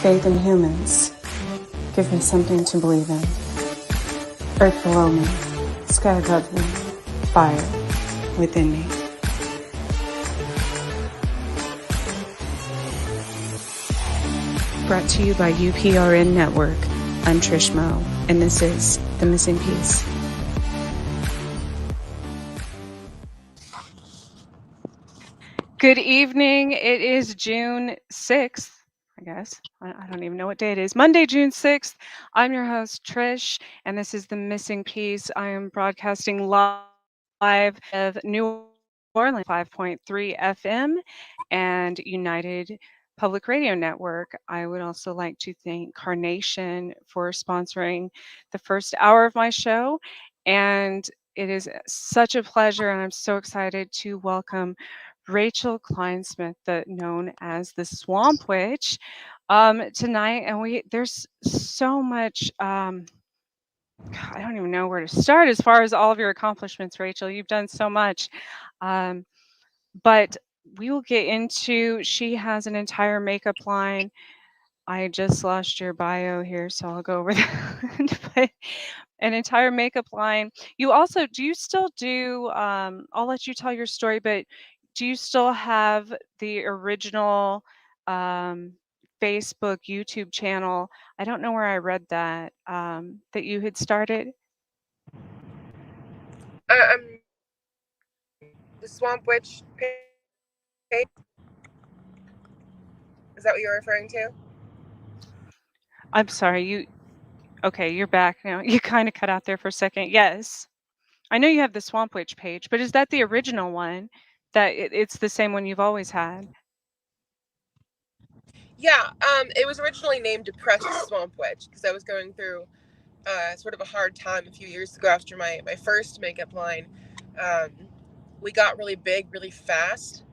Faith in humans. Give me something to believe in. Earth below me, sky above me, fire within me. Brought to you by UPRN Network. I'm Trish Mo, and this is The Missing Piece. Good evening. It is June 6th, I guess. I don't even know what day it is. Monday, June 6th. I'm your host, Trish, and this is The Missing Piece. I am broadcasting live of New Orleans 5.3 FM and United Public Radio Network. I would also like to thank Carnation for sponsoring the first hour of my show. And it is such a pleasure, and I'm so excited to welcome Rachel Kleinsmith, known as the Swamp Witch, tonight. And there's so much. I don't even know where to start as far as all of your accomplishments, Rachel. You've done so much. But we will get into, she has an entire makeup line. I just lost your bio here, so I'll go over that. But an entire makeup line. You also, do you still do, I'll let you tell your story, but do you still have the original Facebook, YouTube channel? I don't know where I read that, that you had started. The Swamp Witch page? Is that what you're referring to? I'm sorry, okay, you're back now. You kind of cut out there for a second. Yes. I know you have the Swamp Witch page, but is that the original one? That it's the same one you've always had? Yeah, it was originally named Depressed Swamp Witch because I was going through sort of a hard time a few years ago after my first makeup line. We got really big really fast,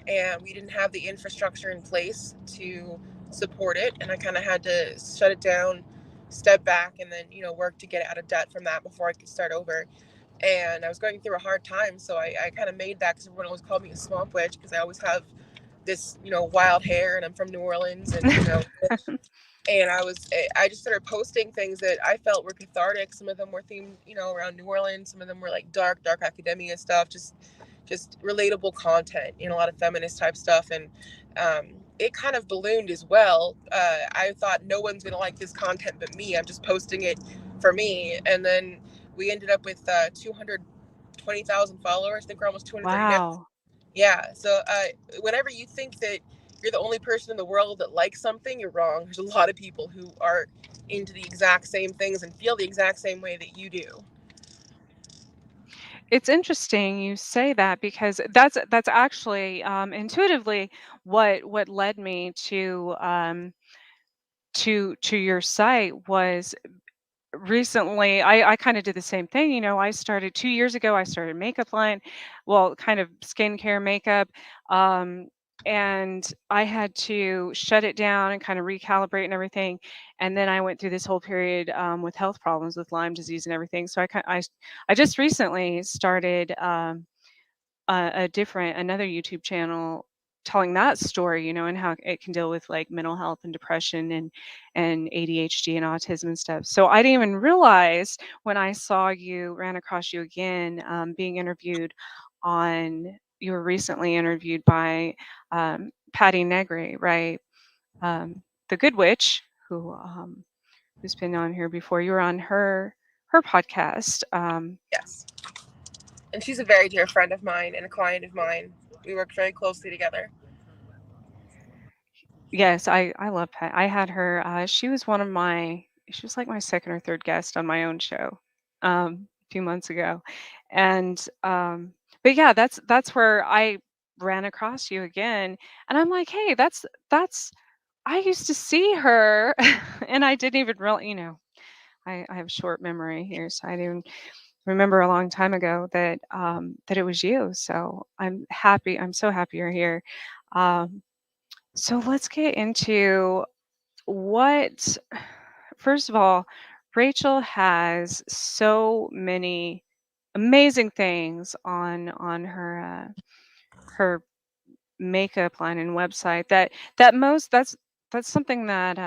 and we didn't have the infrastructure in place to support it, and I kind of had to shut it down, step back, and then work to get out of debt from that before I could start over. And I was going through a hard time, so I kind of made that because everyone always called me a swamp witch because I always have this wild hair, and I'm from New Orleans, and and I just started posting things that I felt were cathartic. Some of them were themed around New Orleans, some of them were like dark academia stuff, just relatable content, a lot of feminist type stuff. And it kind of ballooned as well. I thought no one's gonna like this content but me. I'm just posting it for me. And then we ended up with 220,000 followers. I think we're almost 230 now. Wow. Yeah. So whenever you think that you're the only person in the world that likes something, you're wrong. There's a lot of people who are into the exact same things and feel the exact same way that you do. It's interesting you say that because that's actually intuitively what led me to your site was recently. I kind of did the same thing. I started 2 years ago. I started a makeup line, well, kind of skincare makeup. And I had to shut it down and kind of recalibrate and everything. And then I went through this whole period with health problems with Lyme disease and everything. So I just recently started another YouTube channel telling that story, and how it can deal with like mental health and depression and ADHD and autism and stuff. So I didn't even realize when I ran across you again, being interviewed you were recently interviewed by Patty Negri, right? The Good Witch, who's been on here before. You were on her podcast. Yes. And she's a very dear friend of mine and a client of mine. We work very closely together. Yes, I love Pat. I had her. She was she was like my second or third guest on my own show a few months ago. And but yeah, that's where I ran across you again. And I'm like, hey, that's I used to see her and I didn't even really, I have a short memory here, so I didn't remember a long time ago that that it was you. So I'm happy. I'm so happy you're here. Um, so let's get into first of all, Rachel has so many amazing things on her her makeup line and website that that's something that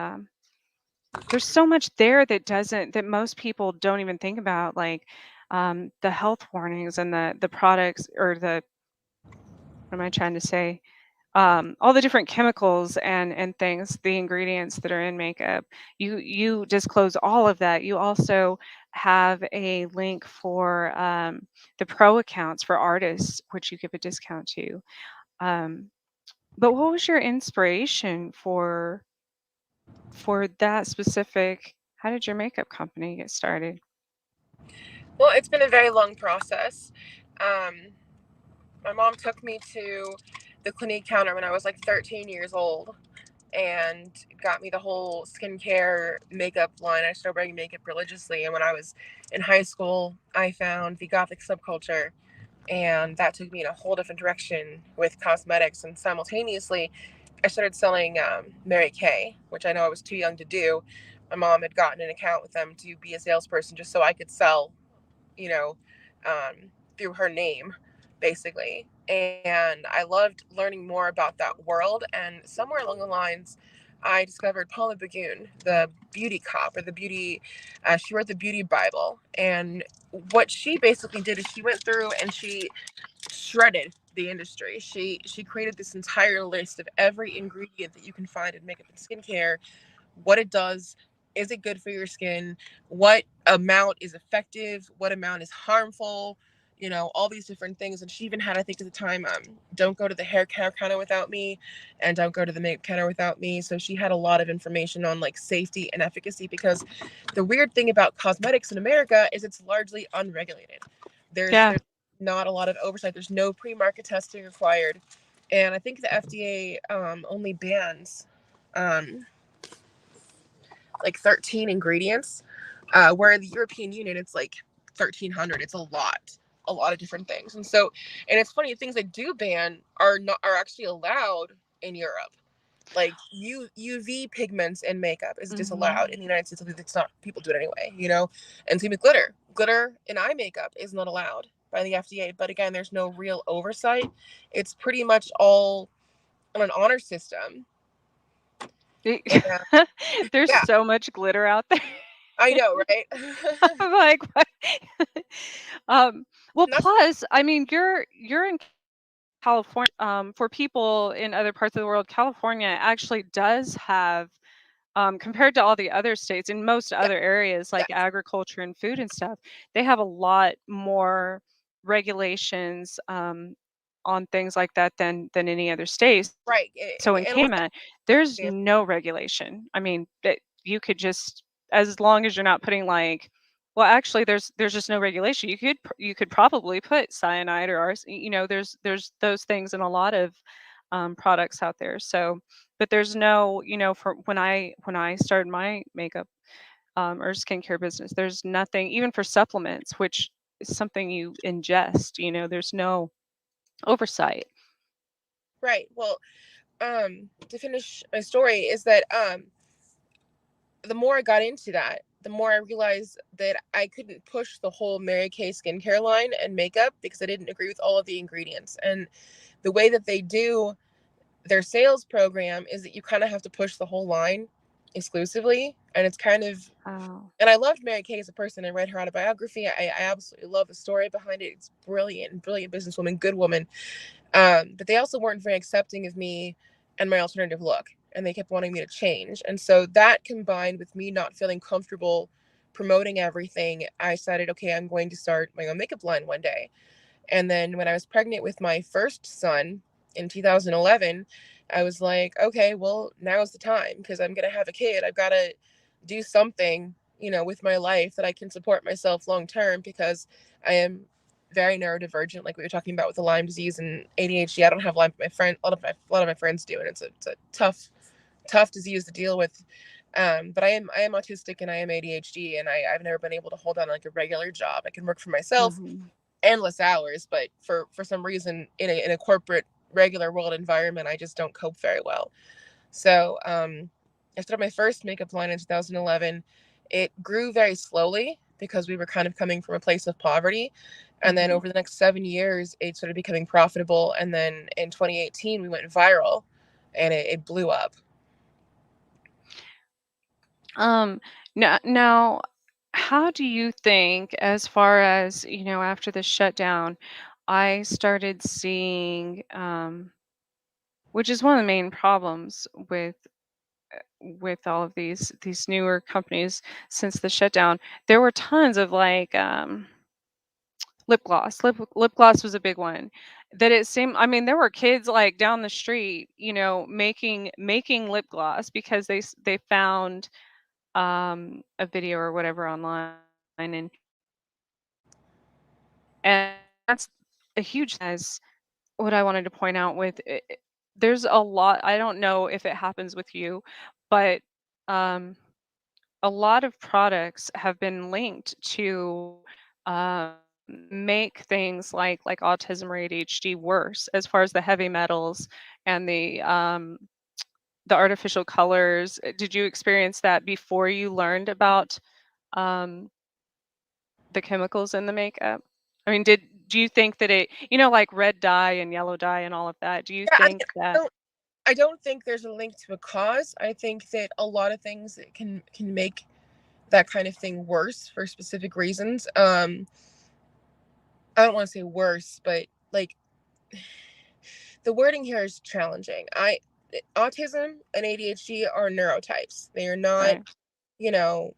there's so much there that most people don't even think about, like the health warnings and the products, or the, what am I trying to say? All the different chemicals and things, the ingredients that are in makeup. You disclose all of that. You also have a link for the pro accounts for artists, which you give a discount to. Um, but what was your inspiration for that specific? How did your makeup company get started? Well, it's been a very long process. Um, my mom took me to the Clinique counter when I was like 13 years old and got me the whole skincare makeup line. I started wearing makeup religiously. And when I was in high school, I found the Gothic subculture, and that took me in a whole different direction with cosmetics. And simultaneously, I started selling Mary Kay, which I know I was too young to do. My mom had gotten an account with them to be a salesperson just so I could sell, you know, through her name, basically. And I loved learning more about that world. And somewhere along the lines, I discovered Paula Bagoon, the beauty cop, or the beauty, she wrote the beauty Bible. And what she basically did is she went through and she shredded the industry. She created this entire list of every ingredient that you can find in makeup and skincare, what it does, is it good for your skin, what amount is effective, what amount is harmful, all these different things. And she even had, I think at the time, don't go to the hair care counter without me, and don't go to the makeup counter without me. So she had a lot of information on like safety and efficacy, because the weird thing about cosmetics in America is it's largely unregulated. Yeah. There's not a lot of oversight. There's no pre-market testing required, and I think the FDA only bans like 13 ingredients, where in the European Union it's like 1,300. It's a lot of different things. And so, and it's funny, things that do ban are actually allowed in Europe. Like UV pigments in makeup is Hmm. disallowed in the United States. It's not. People do it anyway. And same with glitter. Glitter in eye makeup is not allowed by the FDA. But again, there's no real oversight. It's pretty much all on an honor system. And There's yeah, so much glitter out there. I know, right? I'm like, what? um, well, And that's plus, I mean, you're in California. For people in other parts of the world, California actually does have, compared to all the other states in most yeah, other areas like yes, agriculture and food and stuff, they have a lot more regulations on things like that than any other state. right. So in And with Canada, there's that, no regulation. I mean, that you could just, as long as you're not putting like, well, actually, there's just no regulation. You could probably put cyanide or there's those things in a lot of products out there. So, but there's no, for when I started my makeup or skincare business, there's nothing even for supplements, which is something you ingest. There's no oversight. right. Well, to finish my story is that the more I got into that, the more I realized that I couldn't push the whole Mary Kay skincare line and makeup because I didn't agree with all of the ingredients. And the way that they do their sales program is that you kind of have to push the whole line exclusively. And it's kind of, Oh. and I loved Mary Kay as a person. I read her autobiography. I absolutely love the story behind it. It's brilliant, brilliant businesswoman, good woman. But they also weren't very accepting of me and my alternative look, and they kept wanting me to change. And so that combined with me not feeling comfortable promoting everything, I decided, okay, I'm going to start my own makeup line one day. And then when I was pregnant with my first son in 2011, I was like, okay, well, now's the time because I'm going to have a kid. I've got to do something, with my life that I can support myself long term, because I am very neurodivergent, like we were talking about with the Lyme disease and ADHD. I don't have Lyme, but my friend, a lot of my friends do, and it's a tough disease to deal with. But I am autistic and I am ADHD, and I've never been able to hold on like a regular job. I can work for myself Hmm. endless hours, but for some reason in a corporate regular world environment, I just don't cope very well. So I started my first makeup line in 2011. It grew very slowly because we were kind of coming from a place of poverty. And then Hmm. over the next 7 years, it started becoming profitable. And then in 2018, we went viral and it blew up. Um, now, how do you think, as far as, after the shutdown, I started seeing, which is one of the main problems with all of these newer companies since the shutdown. There were tons of like lip gloss. Lip gloss was a big one. That it seemed, I mean, there were kids like down the street, making lip gloss because they found a video or whatever online, and that's a huge as what I wanted to point out with it, there's a lot. I don't know if it happens with you, but um a lot of products have been linked to uh, make things like autism or ADHD worse, as far as the heavy metals and the artificial colors. Did you experience that before you learned about um, the chemicals in the makeup? I mean, do you think that like red dye and yellow dye and all of that? Do you Yeah, I mean, think that? I don't think there's a link to a cause. I think that a lot of things that can make that kind of thing worse for specific reasons. I don't want to say worse, but like the wording here is challenging. I Autism and ADHD are neurotypes. They are not, Right. you know,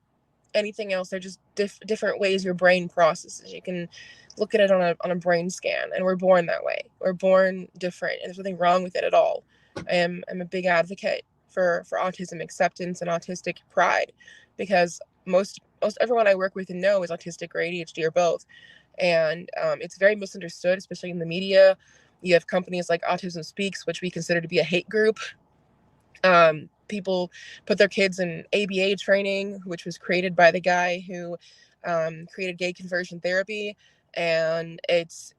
anything else. They're just different ways your brain processes. You can look at it on a brain scan, and we're born that way. We're born different, and there's nothing wrong with it at all. I'm a big advocate for autism acceptance and autistic pride, because most everyone I work with and know is autistic or ADHD or both, and it's very misunderstood, especially in the media. You have companies like Autism Speaks, which we consider to be a hate group. People put their kids in ABA training, which was created by the guy who created gay conversion therapy, and it's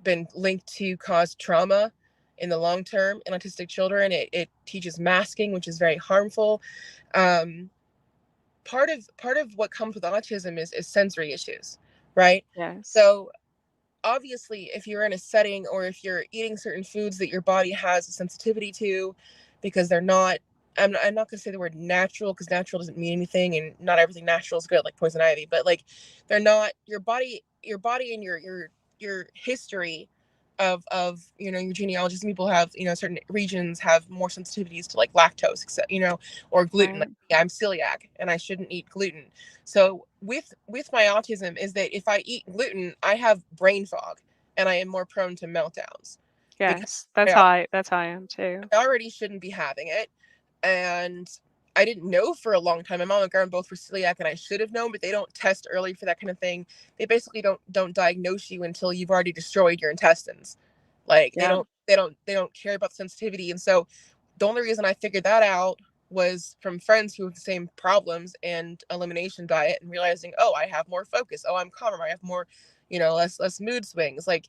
been linked to cause trauma in the long term in autistic children. It teaches masking, which is very harmful. Um, part of what comes with autism is sensory issues, right? Yes. So obviously, if you're in a setting or if you're eating certain foods that your body has a sensitivity to, because they're not, I'm not going to say the word natural, because natural doesn't mean anything, and not everything natural is good, like poison ivy, but like they're not your body and your history of your genealogy. Some people have, certain regions have more sensitivities to like lactose, except, or gluten. Like, Right. yeah, I'm celiac and I shouldn't eat gluten. So with my autism is that if I eat gluten, I have brain fog and I am more prone to meltdowns, because Yes. That's how I am too. I already shouldn't be having it. And I didn't know for a long time. My mom and grandma both were celiac, and I should have known, but they don't test early for that kind of thing. They basically don't diagnose you until you've already destroyed your intestines. Like they Yeah. don't care about sensitivity. And so the only reason I figured that out was from friends who have the same problems and elimination diet, and realizing, oh, I have more focus. Oh, I'm calmer. I have more, less mood swings. Like,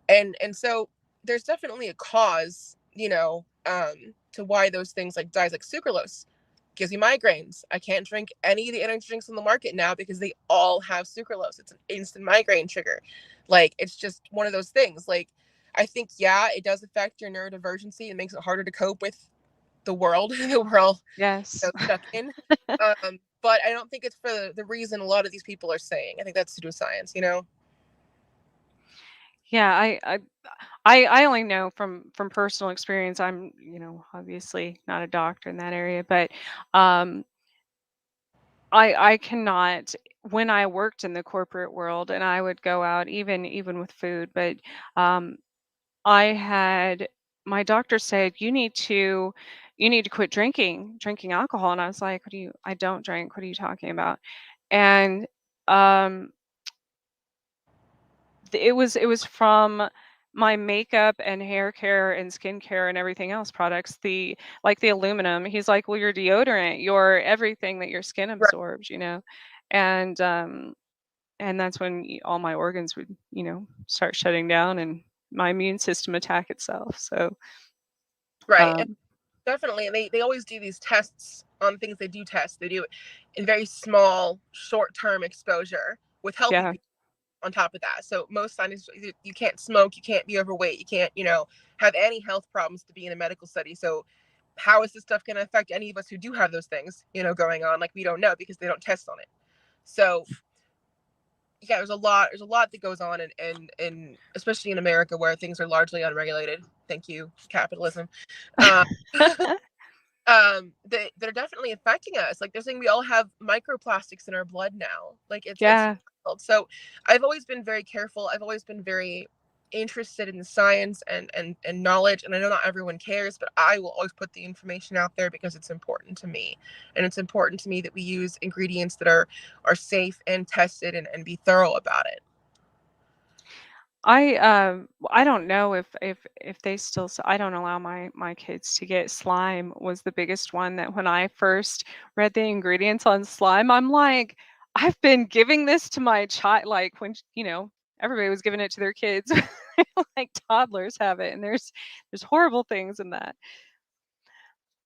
and so there's definitely a cause, to why those things like dyes like sucralose gives you migraines. I can't drink any of the energy drinks on the market now because they all have sucralose. It's an instant migraine trigger. Like, it's just one of those things. Like, I think, yeah, it does affect your neurodivergency. It makes it harder to cope with the world that we're all, Yes. stuck in. But I don't think it's for the reason a lot of these people are saying. I think that's to do with science. Yeah, I only know from personal experience. I'm, obviously not a doctor in that area, but um I cannot, when I worked in the corporate world and I would go out even with food, but um I had my doctor said you need to quit drinking alcohol, and I was like, I don't drink. What are you talking about? And um it was from my makeup and hair care and skincare and everything else products, the aluminum. He's like, well, your deodorant, your everything that your skin Right. absorbs, and and that's when all my organs would, start shutting down and my immune system attack itself. So Right. And um definitely. And they always do these tests on things they do test. They do it in very small, short term exposure with healthy yeah. people on top of that. So most scientists, you can't smoke, you can't be overweight, you can't, have any health problems to be in a medical study. So how is this stuff going to affect any of us who do have those things, going on? Like, we don't know because they don't test on it. So yeah, there's a lot that goes on, and especially in America where things are largely unregulated. Thank you, capitalism. Um, that are definitely affecting us. Like, they're saying we all have microplastics in our blood now. Like, it's Yeah. wild. So I've always been very careful. I've always been very interested in science and knowledge, and I know not everyone cares, but I will always put the information out there because it's important to me. And it's important to me that we use ingredients that are safe and tested, and be thorough about it. I don't know if they still I don't allow my kids to get slime was the biggest one that when I first read the ingredients on slime, I'm like, I've been giving this to my child like when everybody was giving it to their kids like toddlers have it and there's horrible things in that.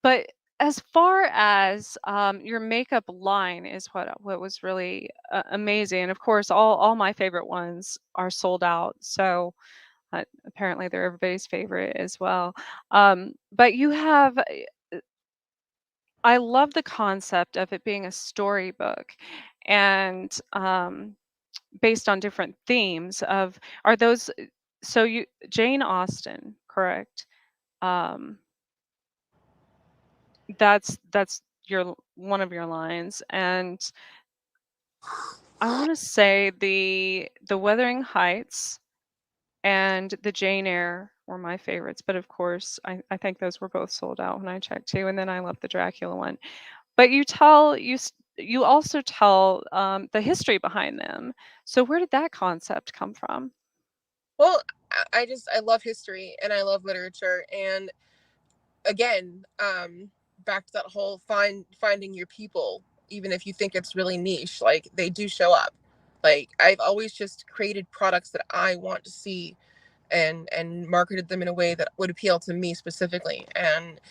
But as far as your makeup line is what was really amazing. Of course, all my favorite ones are sold out. So apparently they're everybody's favorite as well. But you have, I love the concept of it being a storybook and based on different themes of, are those, so you, Jane Austen, correct? Um, that's your one of your lines. And I want to say the Wuthering Heights and the Jane Eyre were my favorites, but of course, I think those were both sold out when I checked too. And then I love the Dracula one. But you also tell the history behind them. So where did that concept come from? Well, I love history and I love literature, and again, back to that whole finding your people, even if you think it's really niche, like, they do show up. Like, I've always just created products that I want to see, and marketed them in a way that would appeal to me specifically. And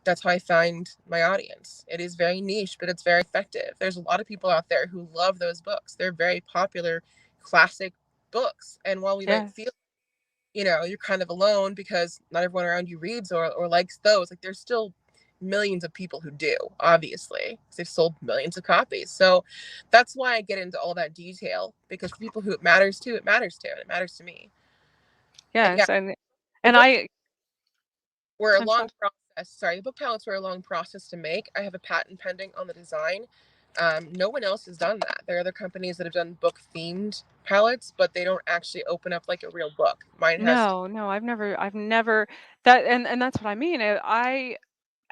that's how I find my audience. It is very niche, but it's very effective. There's a lot of people out there who love those books. They're very popular classic books, and while we might Yes. feel, you're kind of alone because not everyone around you reads or likes those, like, there's still millions of people who do, obviously, because they've sold millions of copies. So that's why I get into all that detail, because for people who it matters to, it matters to, and it matters to me. And yeah, Yes, the and book I were a I'm sorry. long process. Sorry, the book palettes were a long process to make. I have a patent pending on the design. No one else has done that. There are other companies that have done book themed palettes, but they don't actually open up like a real book. Mine has. No, no, I've never that and that's what I mean. I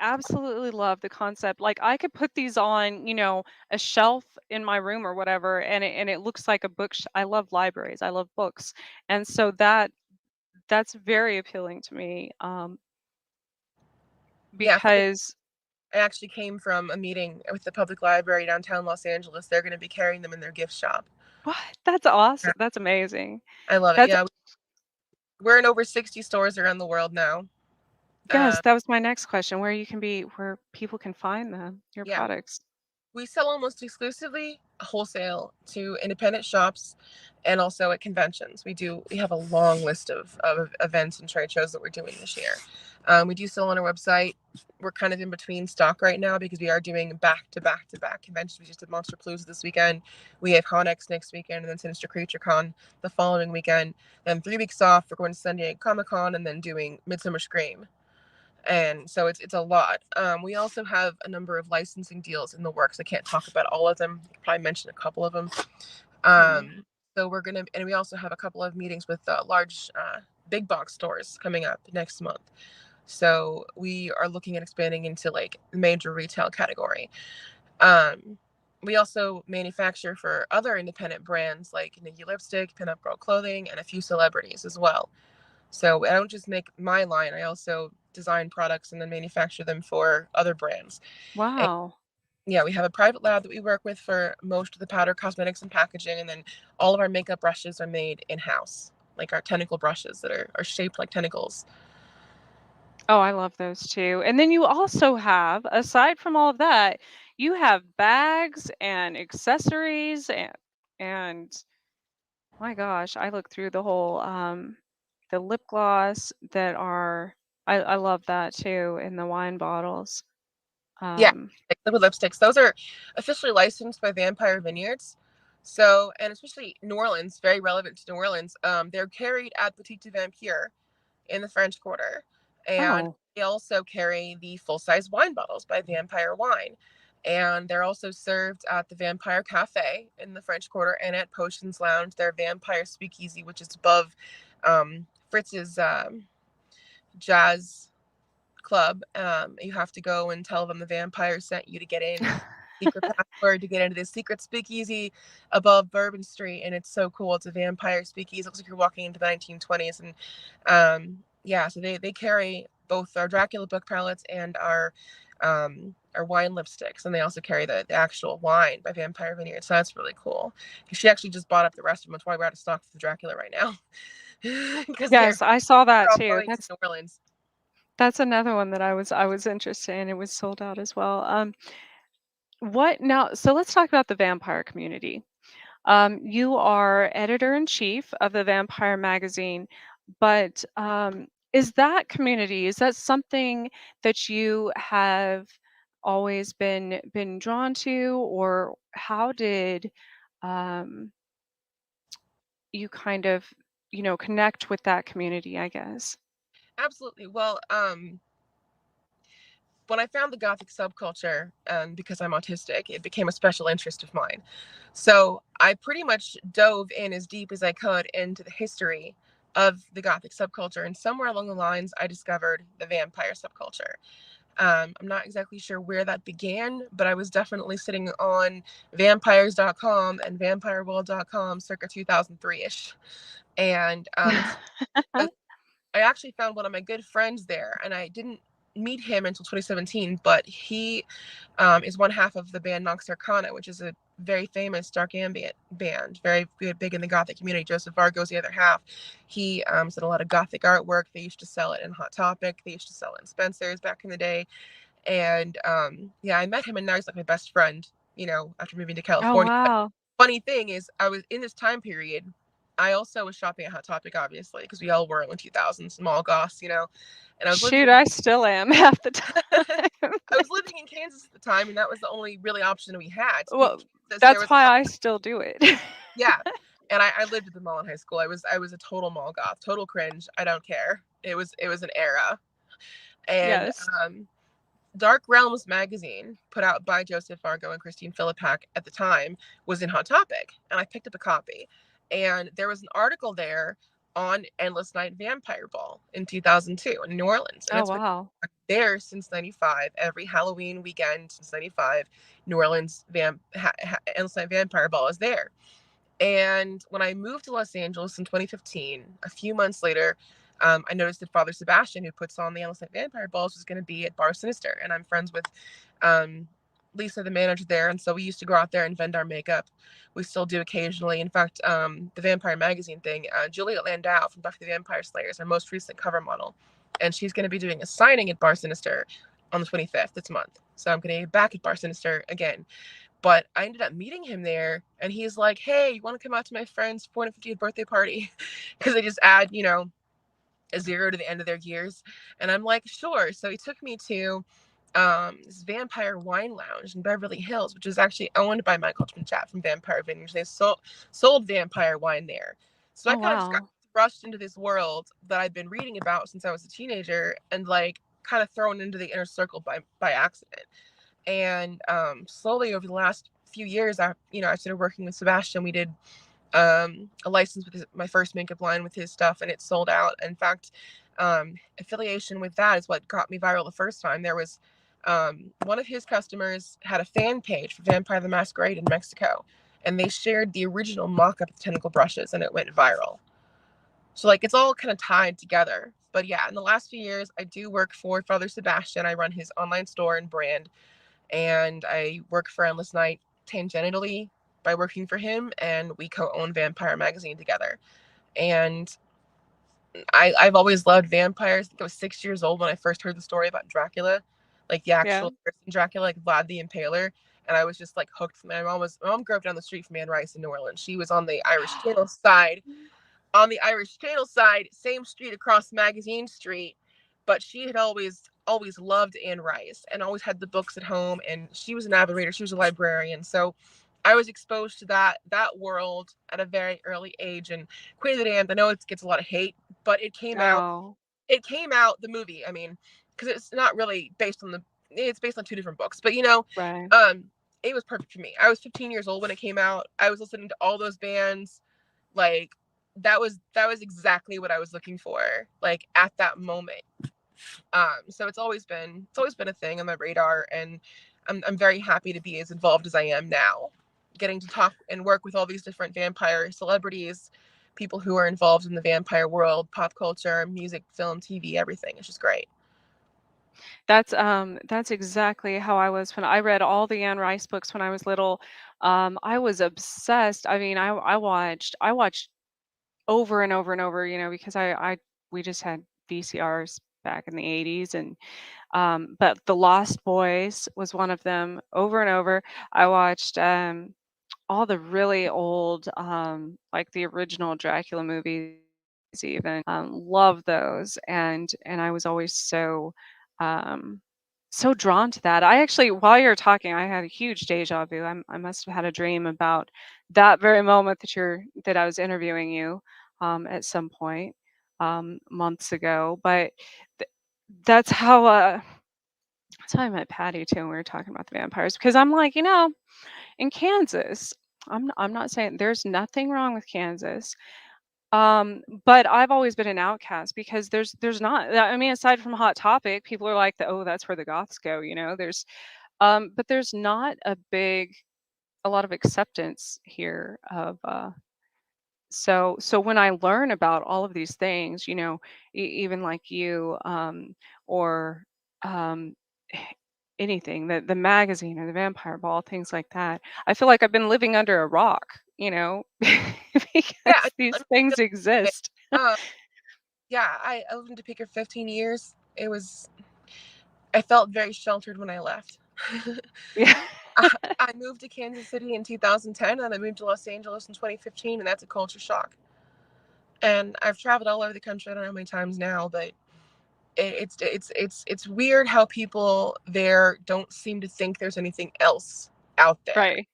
absolutely love the concept. Like I could put these on, a shelf in my room or whatever, and it looks like a book. I love libraries. I love books, and so that's very appealing to me. Yeah, Because I actually came from a meeting with the public library downtown Los Angeles. They're going to be carrying them in their gift shop. what? That's awesome. That's amazing. I love it. That's Yeah, we're in over 60 stores around the world now. Yes, Uh, that was my next question. Where people can find them, your yeah, products. we sell almost exclusively wholesale to independent shops and also at conventions. We have a long list of events and trade shows that we're doing this year. We do sell on our website. We're kind of in between stock right now because we are doing back to back to back conventions. We just did Monster Palooza this weekend. We have HonX next weekend, and then Sinister Creature Con the following weekend. Then 3 weeks off. We're going to San Diego Comic Con and then doing Midsummer Scream, and so it's a lot. We also have a number of licensing deals in the works. I can't talk about all of them. I could probably mention a couple of them. Yeah. So and we also have a couple of meetings with large big box stores coming up next month. So we are looking at expanding into like the major retail category. Um, we also manufacture for other independent brands like Nikki Lipstick, Pinup Girl Clothing, and a few celebrities as well. So I don't just make my line, I also design products and then manufacture them for other brands. And Wow. yeah, we have a private lab that we work with for most of the powder, cosmetics, and packaging. And then all of our makeup brushes are made in house, like our tentacle brushes that are shaped like tentacles. Oh, I love those too. And then you also have, aside from all of that, you have bags and accessories and my gosh, I looked through the whole the lip gloss that are I love that too in the wine bottles. Yeah, Um, like liquid lipsticks. Those are officially licensed by Vampire Vineyards. So, and especially New Orleans, very relevant to New Orleans. They're carried at Boutique de Vampire in the French Quarter, and oh, they also carry the full-size wine bottles by Vampire Wine, and they're also served at the Vampire Cafe in the French Quarter and at Potions Lounge, their Vampire Speakeasy, which is above Fritz's jazz club. You have to go and tell them the vampire sent you to get in. Secret password to get into this secret speakeasy above Bourbon Street, and it's so cool. It's a vampire speakeasy. It looks like you're walking into the 1920s, and yeah, so they carry both our Dracula book palettes and our wine lipsticks, and they also carry the actual wine by Vampire Vineyards. So that's really cool. She actually just bought up the rest of them. That's why we're out of stock for the Dracula right now, because yes, I saw that they're all too. going to New Orleans. That's another one that I was interested in. It was sold out as well. What now? So let's talk about the vampire community. You are editor in chief of the Vampire Magazine, but is that community, is that something that you have always been drawn to, or how did um, you kind of, connect with that community, I guess? Absolutely. Well, when I found the Gothic subculture, and because I'm autistic, it became a special interest of mine. So I pretty much dove in as deep as I could into the history of the Gothic subculture. And somewhere along the lines, I discovered the vampire subculture. I'm not exactly sure where that began, but I was definitely sitting on vampires.com and vampireworld.com circa 2003 ish. And it's I actually found one of my good friends there, and I didn't meet him until 2017. But he is one half of the band Nox Arcana, which is a very famous dark ambient band, very good, big in the Gothic community. Joseph Vargo's the other half. He did a lot of Gothic artwork. They used to sell it in Hot Topic. They used to sell it in Spencer's back in the day. And yeah, I met him, and now he's like my best friend. After moving to Oh, California. wow. Funny thing is, I was in this time period. I also was shopping at Hot Topic, obviously, because we all were in the 2000s, small goths, And I was living Shoot, I still am half the time. I was living in Kansas at the time, and that was the only really option we had. To be Well, Kansas, there that's was why I still do it. yeah, and I lived at the mall in high school. I was a total mall goth, total cringe. I don't care. It was an era, and Yes. Dark Realms magazine, put out by Joseph Vargo and Christine Philippak at the time, was in Hot Topic, and I picked up a copy. And there was an article there on Endless Night Vampire Ball in 2002 in New Orleans. And Oh, it's been wow. there since 95. Every Halloween weekend since 95, New Orleans Endless Night Vampire Ball is there. And when I moved to Los Angeles in 2015, a few months later, I noticed that Father Sebastian, who puts on the Endless Night Vampire Balls, was going to be at Bar Sinister. And I'm friends with um, Lisa, the manager there. And so we used to go out there and vend our makeup. We still do occasionally. In fact, the Vampire Magazine thing, Juliet Landau from Buffy the Vampire Slayer is our most recent cover model. And she's going to be doing a signing at Bar Sinister on the 25th this month. So I'm going to be back at Bar Sinister again. But I ended up meeting him there, and he's like, "Hey, you want to come out to my friend's 450th birthday party?" Because they just add, a zero to the end of their years. And I'm like, "Sure." So he took me to this Vampire Wine Lounge in Beverly Hills, which is actually owned by Michael Chat from Vampire Vineyards. They sold vampire wine there. So I Oh, kind of just got wow. thrust into this world that I'd been reading about since I was a teenager, and like kind of thrown into the inner circle by accident. And slowly over the last few years, I started working with Sebastian. We did a license with my first makeup line with his stuff, and it sold out. In fact, affiliation with that is what got me viral the first time. There was one of his customers had a fan page for Vampire the Masquerade in Mexico, and they shared the original mock-up of the tentacle brushes, and it went viral. So like it's all kind of tied together. But yeah, in the last few years, I do work for Father Sebastian. I run his online store and brand, and I work for Endless Night tangentially by working for him, and we co-own Vampire Magazine together. And I've always loved vampires. I think I was 6 years old when I first heard the story about Dracula, like the Yeah. actual person Dracula, like Vlad the Impaler. And I was just like hooked. My mom grew up down the street from Anne Rice in New Orleans. She was on the Irish Channel side, same street across Magazine Street. but she had always loved Anne Rice and always had the books at home, and she was an avid reader. She was a librarian, so I was exposed to that world at a very early age. And Queen of the Damned, I know it gets a lot of hate, but Oh, it came out, the movie, I mean, because it's not really based on it's based on two different books, but right. um it was perfect for me. I was 15 years old when it came out. I was listening to all those bands, like that was exactly what I was looking for, like at that moment. So it's always been a thing on my radar, and I'm very happy to be as involved as I am now, getting to talk and work with all these different vampire celebrities, people who are involved in the vampire world, pop culture, music, film, TV, everything. It's just great. That's exactly how I was when I read all the Anne Rice books when I was little. I was obsessed. I mean, I watched over and over and over, because I we just had VCRs back in the 80s. And but The Lost Boys was one of them over and over. I watched all the really old, like the original Dracula movies even. Love those. And I was always um, so drawn to that. I actually, while you're talking, I had a huge deja vu. I must have had a dream about that very moment that I was interviewing you at some point months ago. But th- that's how I met Patty too. And we were talking about the vampires because I'm like, in Kansas. I'm not saying there's nothing wrong with Kansas. But I've always been an outcast because there's not, I mean, aside from Hot Topic, people are like, oh, that's where the goths go, there's but there's not a lot of acceptance here of so when I learn about all of these things, even like you, or um anything, the magazine or the vampire ball, things like that, I feel like I've been living under a rock, Yeah, because these I'm things just exist. um, yeah, I lived in Topeka 15 years. I felt very sheltered when I left. Yeah. I moved to Kansas City in 2010, and I moved to Los Angeles in 2015, and that's a culture shock. And I've traveled all over the country. I don't know how many times now, but it's weird how people there don't seem to think there's anything else out there. Right.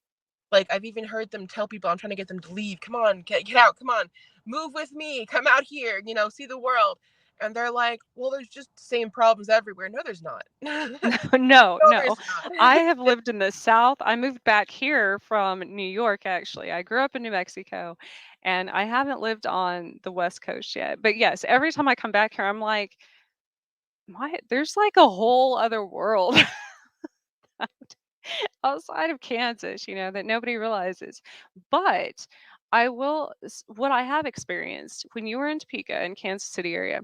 Like, I've even heard them tell people, I'm trying to get them to leave. Come on, get out. Come on, move with me. Come out here. See the world. And they're like, well, there's just the same problems everywhere. No, there's not. No, No, no. there's not. I have lived in the South. I moved back here from New York, actually. I grew up in New Mexico, and I haven't lived on the West Coast yet. But yes, every time I come back here, I'm like, there's like a whole other world outside of Kansas, that nobody realizes. But what I have experienced when you were in Topeka in Kansas City area,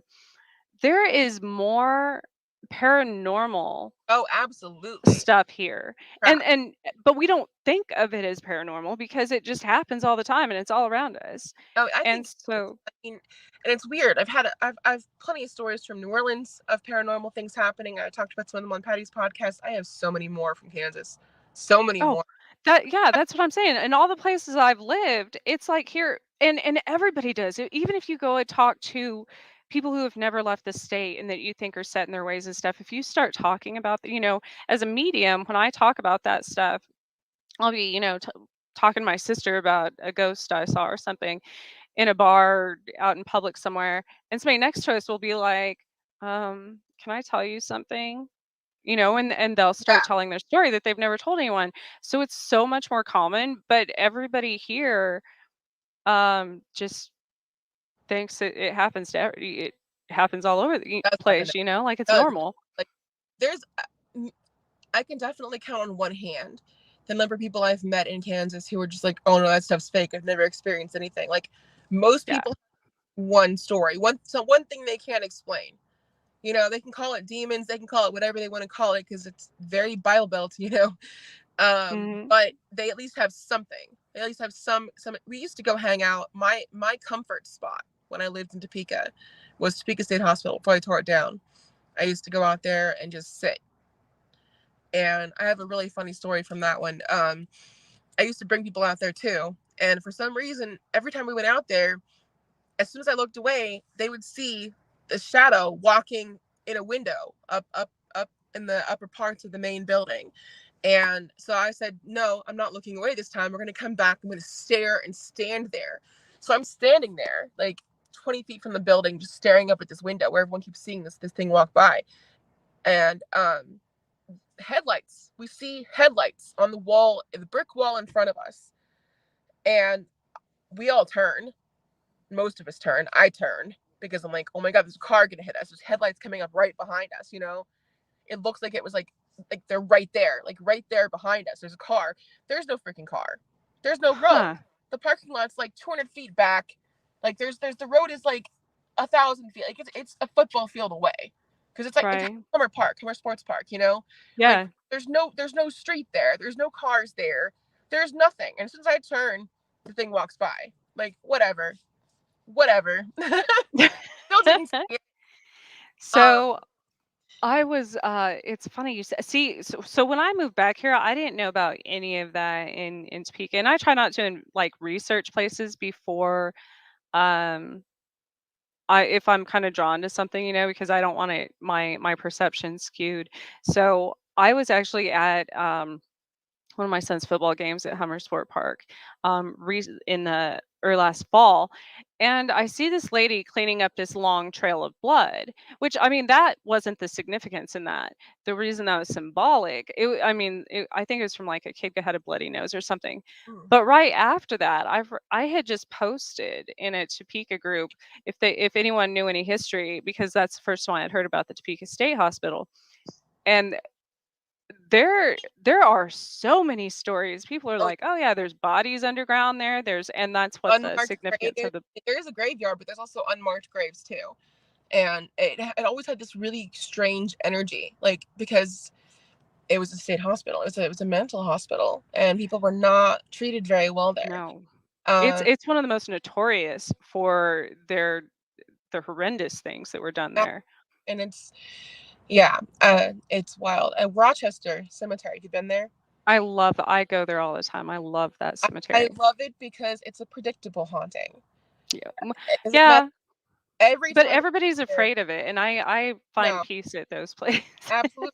there is more paranormal Oh, absolutely. stuff here. Crap. But we don't think of it as paranormal because it just happens all the time and it's all around us. Oh, I And think so, I mean, and it's weird. I've plenty of stories from New Orleans of paranormal things happening. I talked about some of them on Patty's podcast. I have so many more from Kansas. So many oh, more. yeah, that's what I'm saying. In all the places I've lived, it's like here, and everybody does. Even if you go and talk to people who have never left the state and that you think are set in their ways and stuff, if you start talking about, as a medium, when I talk about that stuff, I'll be, talking to my sister about a ghost I saw or something in a bar out in public somewhere, and somebody next to us will be like, can I tell you something? And they'll Yeah, start telling their story that they've never told anyone. So it's so much more common, but everybody here just thinks it happens it happens all over the it does happen. place, like it's Does normal. like there's I can definitely count on one hand the number of people I've met in Kansas who are just like, oh no, that stuff's fake. I've never experienced anything. Like, most Yeah. people have one story, one thing they can't explain. They can call it demons, they can call it whatever they want to call it because it's very Bible Belt. Hmm. But they at least have something. They at least have some. We used to go hang out. My comfort spot when I lived in Topeka was Topeka State Hospital before I tore it down. I used to go out there and just sit. And I have a really funny story from that one. I used to bring people out there too. And for some reason, every time we went out there, as soon as I looked away, they would see the shadow walking in a window up in the upper parts of the main building. And so I said, no, I'm not looking away this time. We're going to come back. I'm going to stare and stand there. So I'm standing there, like 20 feet from the building, just staring up at this window where everyone keeps seeing this thing walk by. And headlights. We see headlights on the wall, the brick wall in front of us. And we all turn. Most of us turn. I turned because I'm like, oh my God, there's a car going to hit us. There's headlights coming up right behind us, you know? It looks like it was like they're right there, like right there behind us. There's a car. There's no freaking car. There's no road. Huh. The parking lot's like 200 feet back. Like there's the road is like 1,000 feet. Like it's a football field away, because it's like it's Right. Summer Sports Park. You know, like Yeah. there's no street there. There's no cars there. There's nothing. And as soon as I turn, the thing walks by. Like whatever. Still didn't see it. Um, So I was it's funny you said, see, so when I moved back here, I didn't know about any of that in Topeka. And I try not to like research places before um I if I'm kind of drawn to something, because I don't want it my perception skewed. So I was actually at one of my son's football games at Hummersport Park in the or last fall, and I see this lady cleaning up this long trail of blood. Which, I mean, that wasn't the significance in that. The reason that was symbolic, I think it was from like a kid that had a bloody nose or something. mm, But right after that, I had just posted in a Topeka group if anyone knew any history, because that's the first one I'd heard about the Topeka State Hospital. And there are so many stories. People are oh, like, "Oh yeah, there's bodies underground there." And that's what the unmarked significance grave. of the There is a graveyard, but there's also unmarked graves too. And it always had this really strange energy, like because it was a state hospital. It was a mental hospital, and people were not treated very well there. no. It's Um, it's one of the most notorious for the horrendous things that were done there. and it's wild. Rochester Cemetery. Have you been there? I go there all the time. I love that I cemetery. love it because it's a predictable haunting. Yeah. It doesn't matter Yeah, every but time I everybody's go there. afraid of it, and I find No, peace at those places. absolutely.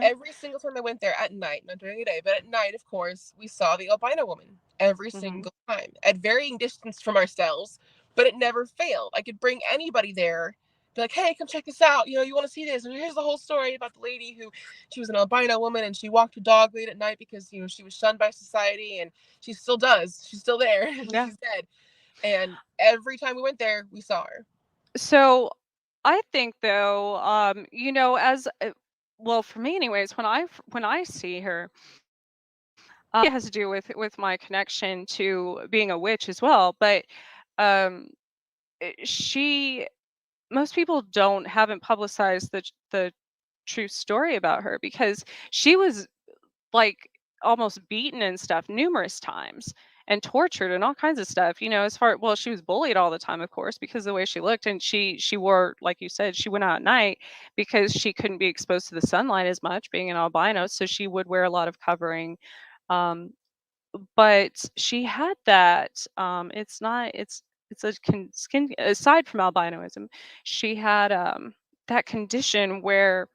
Every single time I went there at night, not during the day, but at night, of course, we saw the albino woman every Mhm. single time at varying distance from ourselves, but it never failed. I could bring anybody there, be like, hey, come check this out. You know, you want to see this? And here's the whole story about the lady who she was an albino woman and she walked her dog late at night because, you know, she was shunned by society, and she still does. She's still there. Yeah. She's dead. And every time we went there, we saw her. So I think though, as well for me anyways, when I see her, it has to do with my connection to being a witch as well. But um, she most people haven't publicized the true story about her, because she was like almost beaten and stuff numerous times and tortured and all kinds of stuff, as far well, she was bullied all the time, of course, because of the way she looked. And she wore, like you said, she went out at night because she couldn't be exposed to the sunlight as much, being an albino, so she would wear a lot of covering. um but she had that it's not it's a skin, aside from albinoism, she had that condition where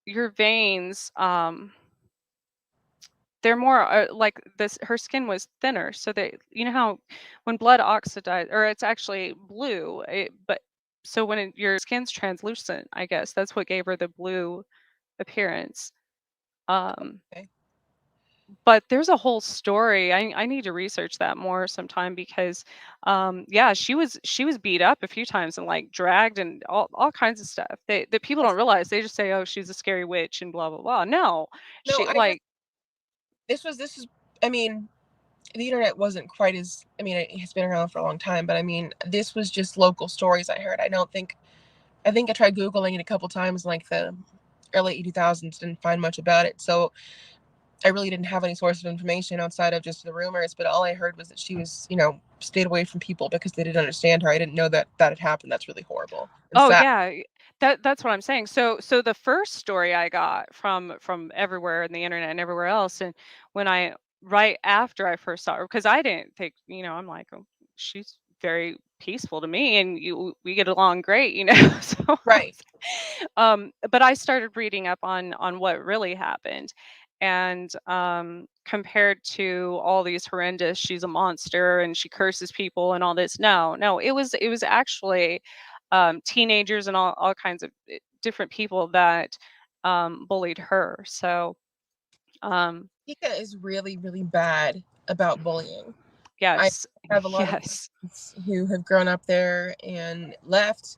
your veins, they're more like this, her skin was thinner, so they, how when blood oxidizes, or it's actually blue, but so when your skin's translucent, I guess that's what gave her the blue appearance. um Okay. but there's a whole story. I need to research that more sometime, because yeah, she was beat up a few times and like dragged and all kinds of stuff that people don't realize. They just say, oh, she's a scary witch and blah blah blah. No, No, she I just like this is I mean, the internet wasn't quite as, I mean, it's been around for a long time, but I mean, this was just local stories I heard. I think I tried Googling it a couple times in like the early 2000s, didn't find much about it. So I really didn't have any source of information outside of just the rumors, but all I heard was that she was, you know, stayed away from people because they didn't understand her. I didn't know that that had happened. That's really horrible and oh sad. yeah, that's what I'm saying. So the first story I got from everywhere in the internet and everywhere else, and when I right after I first saw her, because I didn't think, I'm like, oh, she's very peaceful to me, and we get along great, you know. So, Right. but I started reading up on what really happened, and compared to all these horrendous, she's a monster and she curses people and all this. No, no, it was actually teenagers and all kinds of different people that bullied her. So, um, Tika is really, really bad about bullying. I yes, have a lot of yes. friends who have grown up there and left,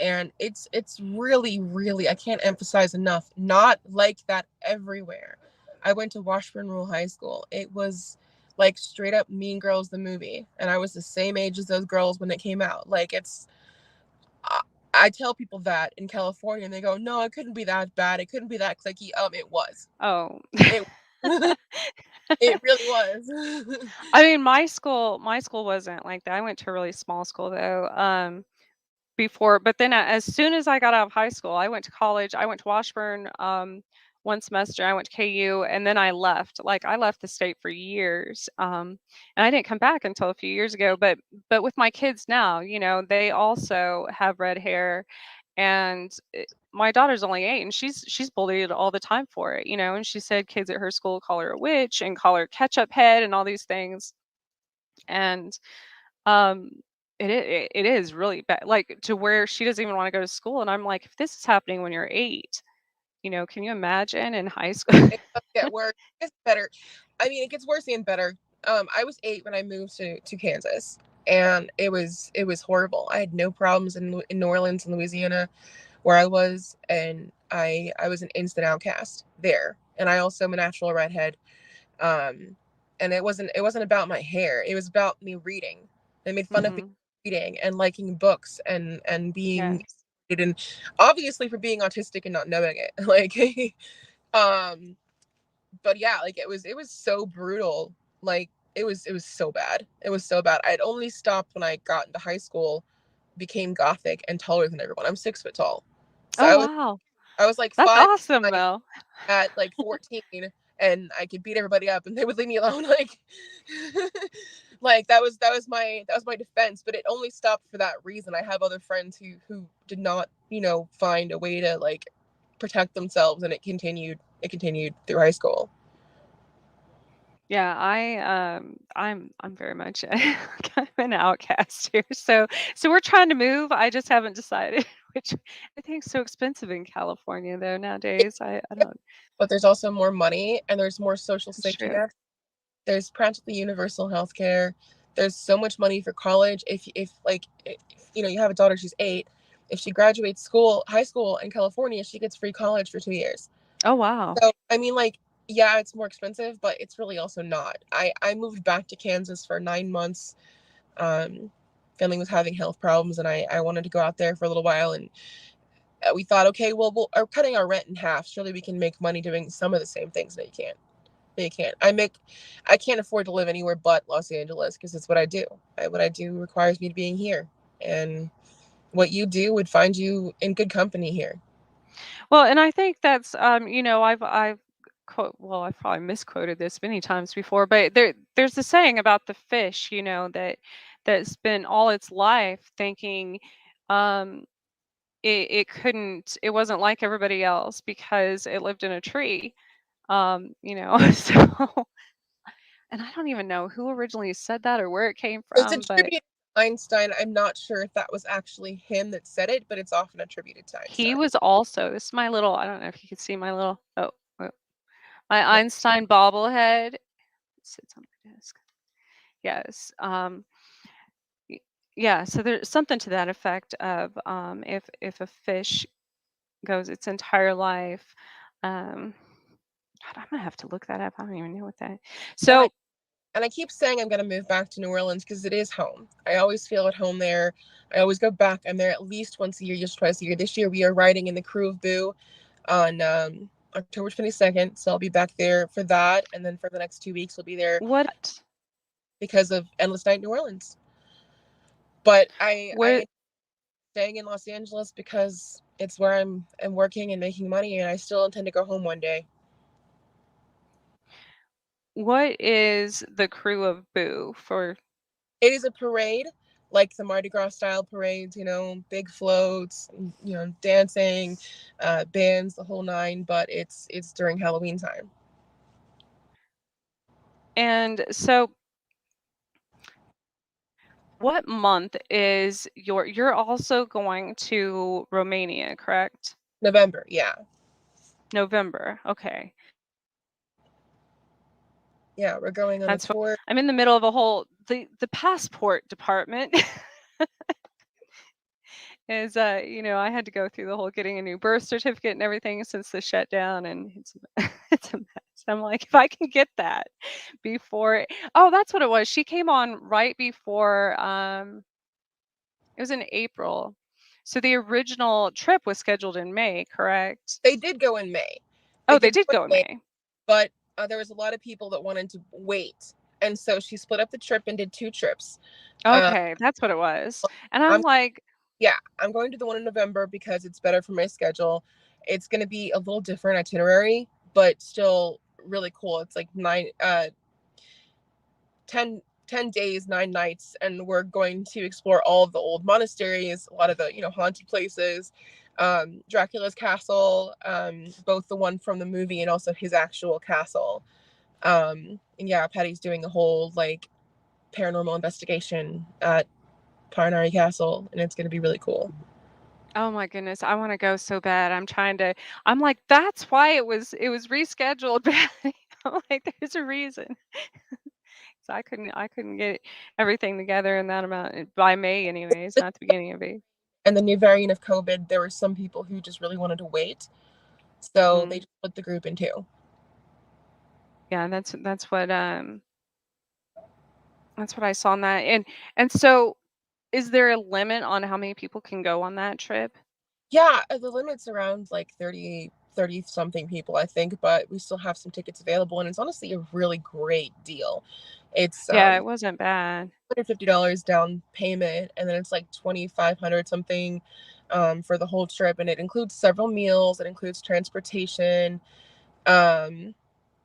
and it's really, really, I can't emphasize enough, not like that everywhere. I went to Washburn Rural High School. It was like straight up Mean Girls the movie, and I was the same age as those girls when it came out. Like it's I, I tell people that in California, and they go, "No, it couldn't be that bad. It couldn't be that clicky." It was. Oh. It it really was. I mean, my school wasn't like that. I went to a really small school though. Before, but then as soon as I got out of high school, I went to college. I went to Washburn one semester. I went to KU, and then I left. Like I left the state for years, and I didn't come back until a few years ago. But with my kids now, you know, they also have red hair, and my daughter's only 8, and she's bullied all the time for it, you know. And she said kids at her school call her a witch and call her ketchup head and all these things, and um, it is really bad, like, to where she doesn't even wanna go to school, and I'm like, "If this is happening when you're 8, you know, can you imagine in high school?" It does get worse. It gets better. I mean, it gets worse and better. I was 8 when I moved to Kansas, and it was horrible. I had no problems in New Orleans and Louisiana, where I was, and I was an instant outcast there. And I also am a natural redhead. Um, and it wasn't about my hair. It was about me reading. They made fun of me Mhm. reading and liking books and being, Yes. and obviously for being autistic and not knowing it. Like, um, but yeah, like it was so brutal. Like it was so bad. It was so bad. I'd only stopped when I got into high school, became gothic and taller than everyone. I'm 6 foot tall, so Oh, I was wow. I was like That's five awesome, like, though. at like 14, and I could beat everybody up and they would leave me alone. Like like that was my defense, but it only stopped for that reason. I have other friends who did not, find a way to like protect themselves, and it continued through high school. Yeah, I'm very much kind of an outcast here, so we're trying to move, I just haven't decided, which I think is so expensive in California, though, nowadays, I don't. But there's also more money and there's more social It's safety true. nets. There's practically universal health care. There's so much money for college. If like if, you have a daughter, she's 8. If she graduates high school in California, she gets free college for 2 years. Oh, wow. So I mean, like, yeah, it's more expensive, but it's really also not. I moved back to Kansas for 9 months. Um, Family was having health problems, and I wanted to go out there for a little while, and we thought, okay, well, we're cutting our rent in half. Surely we can make money doing some of the same things that you can't. They can't. I can't afford to live anywhere but Los Angeles because it's what I do. What I do requires me to being here, and what you do would find you in good company here. Well, and I think that's, you know, I've quote, well, I've probably misquoted this many times before, but there's a saying about the fish, you know, that spent all its life thinking, um, it wasn't like everybody else because it lived in a tree, you know. So, and I don't even know who originally said that or where it came It's from, but attributed to Einstein. I'm not sure if that was actually him that said it, but it's often attributed to he Einstein. was also, this is my little, I don't know if you can see my little, my Yeah. Einstein bobblehead. It sits on my desk. Yes. Y- yeah. So there's something to that effect of, if a fish goes its entire life, um, God, I'm gonna have to look that up. I don't even know what that. And I So and I keep saying I'm gonna move back to New Orleans because it is home. I always feel at home there. I always go back. I'm there at least once a year, just twice a year. This year we are riding in the crew of Boo on October 22nd, so I'll be back there for that, and then for the next 2 weeks we'll be there what? because of Endless Night New Orleans. But I What? am staying in Los Angeles because it's where I'm working and making money, and I still intend to go home one day. What is the crew of Boo for? It is a parade like the Mardi Gras style parades, big floats, dancing, bands, the whole nine. But it's during Halloween time. And so what month is you're also going to Romania, correct? November, yeah. November. Okay. Yeah, we're going on a That's what tour. I'm in the middle of a whole the passport department is I had to go through the whole getting a new birth certificate and everything since the shutdown, and it's it's a mess. I'm like, if I can get that before, oh, that's what it was. She came on right before it was in April. So the original trip was scheduled in May, correct? They did go in May. Oh, they did go in May, May. but there was a lot of people that wanted to wait, and so she split up the trip and did 2 trips. Uh, Okay, that's what it was. And I'm I'm like, Yeah, I'm going to the one in November because it's better for my schedule. It's going to be a little different itinerary, but still really cool. It's like 10 days, 9 nights, and we're going to explore all of the old monasteries, a lot of the haunted places, Dracula's castle, both the one from the movie and also his actual castle. And yeah, Patty's doing a whole like paranormal investigation at Parnari Castle, and it's going to be really cool. oh my goodness, I want to go so bad. I'm like, that's why it was rescheduled badly. I'm like, there's a reason. So I couldn't get everything together in that amount by May anyways, not the beginning of May. And the new variant of COVID, there were some people who just really wanted to wait, so they Hmm. just split the group in two. Yeah, that's what I saw on that. And so is there a limit on how many people can go on that trip? Yeah, the limit's around like 30 something people, I think, but we still have some tickets available, and it's honestly a really great deal. It's Yeah, it wasn't bad. $150 down payment, and then it's like 2,500 something for the whole trip, and it includes several meals, it includes transportation. Um,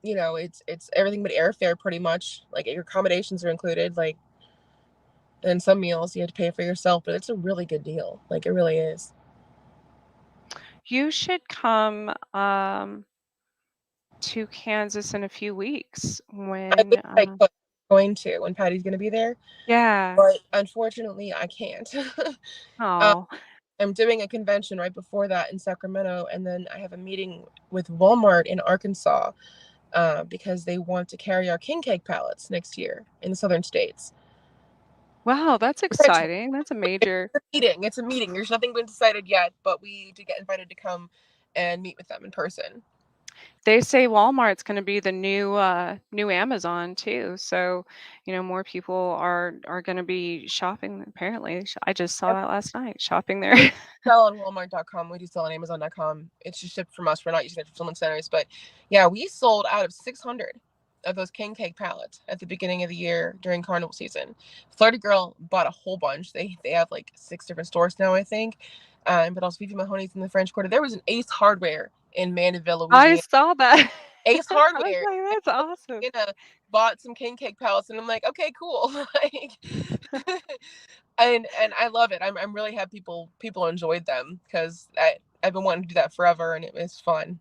it's everything but airfare pretty much. Like your accommodations are included, like, and some meals you have to pay for yourself, but it's a really good deal. Like it really is. You should come to Kansas in a few weeks I wish when I could going to when Patty's gonna be there, yeah. but unfortunately I can't. um, Oh, I'm doing a convention right before that in Sacramento, and then I have a meeting with Walmart in Arkansas because they want to carry our king cake palettes next year in the southern states. wow, that's Potentially. exciting. That's a major. It's a meeting. There's nothing been decided yet, but we did get invited to come and meet with them in person. They say Walmart's going to be the new Amazon too. So, more people are going to be shopping apparently. I just saw that last night, shopping there. We sell on Walmart.com. We do sell on Amazon.com. It's just shipped from us. We're not using it for fulfillment centers. But yeah, we sold out of 600 of those king cake pallets at the beginning of the year during carnival season. Flirty Girl bought a whole bunch. They have like 6 different stores now, I think. But also Fifi Mahoney's in the French Quarter. There was an Ace Hardware in Mandeville, I Louisiana. saw that. Ace I was Hardware. like, that's awesome. Bought some king cake pallets, and I'm like, okay, cool. Like, and I love it. I'm really happy people enjoyed them because I've been wanting to do that forever, and it was fun.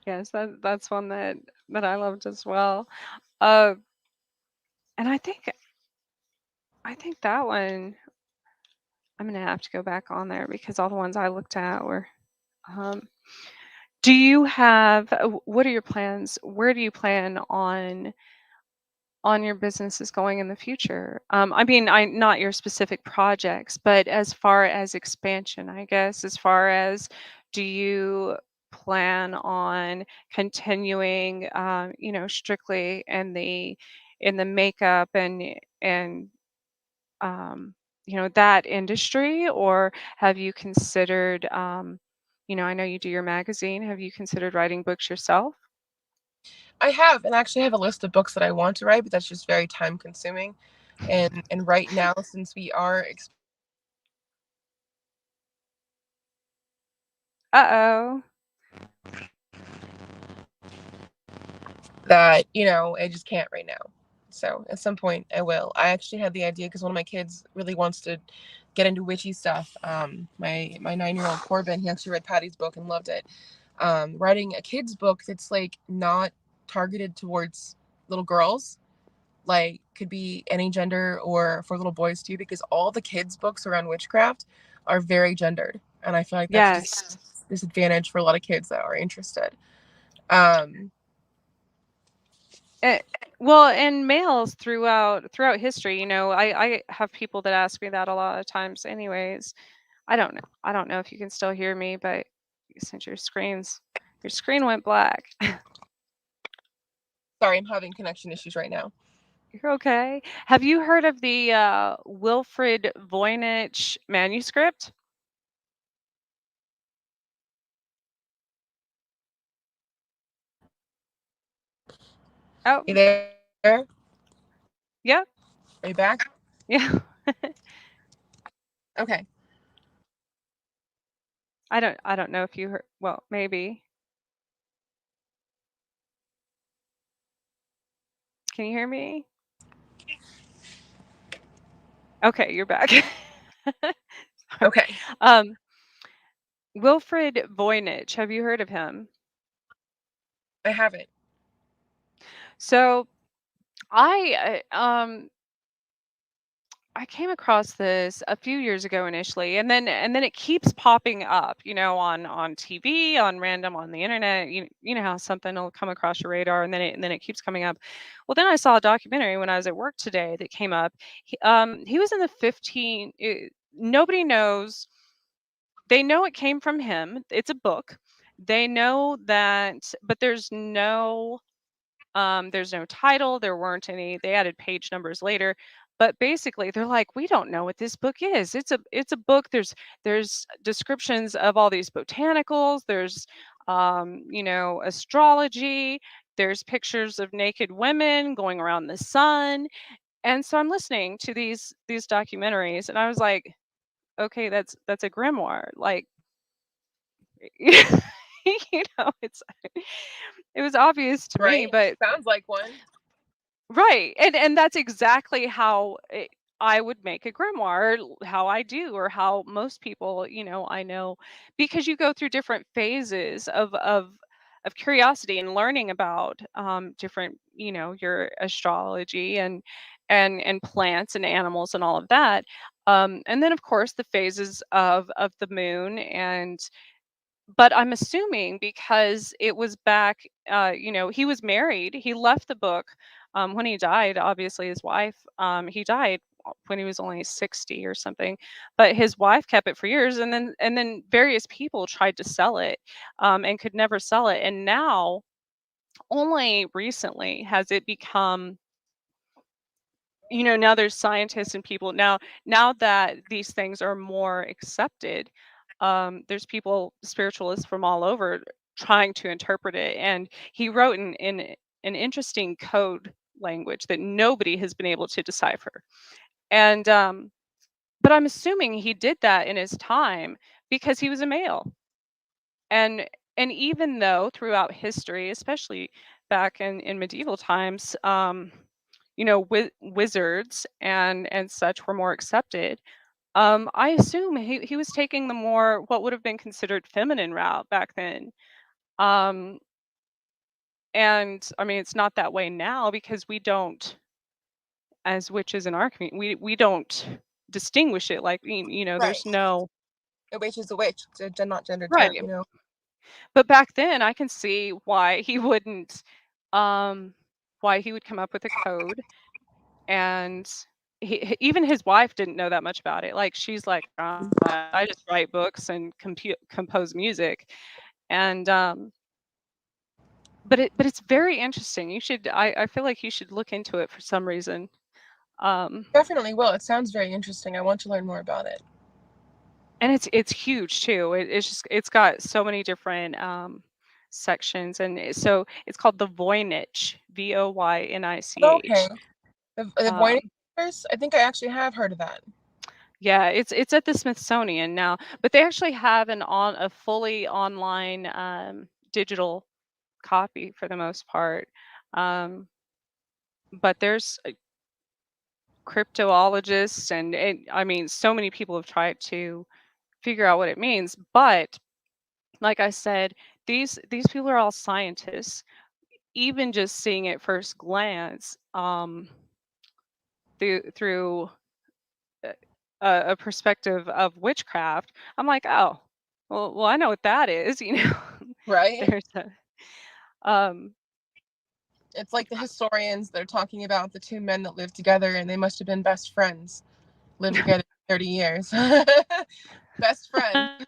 Yes, that's one that I loved as well. Uh, and I think that one I'm gonna have to go back on there because all the ones I looked at were. Um, do you have? What are your plans? Where do you plan on your businesses going in the future? I mean, I not your specific projects, but as far as expansion, I guess. As far as, do you plan on continuing, strictly in the makeup and um, that industry, or have you considered, I know you do your magazine. Have you considered writing books yourself? I have, and actually have a list of books that I want to write, but that's just very time consuming. And right now, since we are Uh-oh. that, I just can't right now. So at some point I will. I actually had the idea because one of my kids really wants to get into witchy stuff. My 9-year-old Corbin, he actually read Patty's book and loved it. Writing a kid's book that's like not targeted towards little girls, like could be any gender or for little boys too, because all the kids' books around witchcraft are very gendered, and I feel like that's Yes. just disadvantage for a lot of kids that are interested. Um, Eh, well, and males throughout history, I have people that ask me that a lot of times anyways. I don't know. I don't know if you can still hear me, but since your screen went black. Sorry, I'm having connection issues right now. You're okay. Have you heard of the Wilfrid Voynich manuscript? Oh, You there? Are yep. you back? Yeah. Okay. I don't know if you heard, well, maybe. Can you hear me? Okay, you're back. Sorry. Okay. Um, Wilfrid Voynich, have you heard of him? I haven't. So I came across this a few years ago initially, and then it keeps popping up, on TV, on random on the internet. You know how something will come across your radar, and then it keeps coming up. Well, then I saw a documentary when I was at work today that came up. He was in the 15. Nobody knows. They know it came from him. It's a book. They know that, but there's no title, there weren't any, they added page numbers later, but basically they're like, we don't know what this book is. It's a book. There's descriptions of all these botanicals, there's astrology, there's pictures of naked women going around the sun. And so I'm listening to these documentaries and I was like, okay, that's a grimoire. Like it's it was obvious to me, Right? but Sounds like one. right, and that's exactly how I would make a grimoire, how I do, or how most people, I know, because you go through different phases of curiosity and learning about different, your astrology and plants and animals and all of that, and then of course the phases of the moon and but I'm assuming because it was back, he was married. He left the book when he died. Obviously, his wife, he died when he was only 60 or something, but his wife kept it for years, and then various people tried to sell it, and could never sell it. And now, only recently has it become, now there's scientists and people now that these things are more accepted. There's people, spiritualists from all over, trying to interpret it, and he wrote in an interesting code language that nobody has been able to decipher. And but I'm assuming he did that in his time because he was a male. And even though throughout history, especially back in medieval times, wizards and such were more accepted. I assume he was taking the more what would have been considered feminine route back then. Um, and I mean, it's not that way now because we don't, as witches in our community, we don't distinguish it like Right. there's no A witch is a witch. It's a not gendered right. term, you know? But back then, I can see why he wouldn't, um, why he would come up with a code. And even his wife didn't know that much about it. Like she's like, I just write books and compose music, and but it's very interesting. I feel like you should look into it for some reason. Um, Definitely will. It sounds very interesting. I want to learn more about it. and it's huge too. It's got so many different sections, and so it's called the Voynich, Okay. Voynich. The Voynich Um, Papers? I think I actually have heard of that. Yeah, it's at the Smithsonian now, but they actually have a fully online digital copy for the most part. Um, but there's cryptoologists I mean, so many people have tried to figure out what it means. But like I said, these people are all scientists. Even just seeing it first glance, through a perspective of witchcraft, I'm like, oh, well, I know what that is. Right? There's a um, It's like the historians that are talking about the two men that lived together and they must have been best friends, lived together for 30 years. Best friends.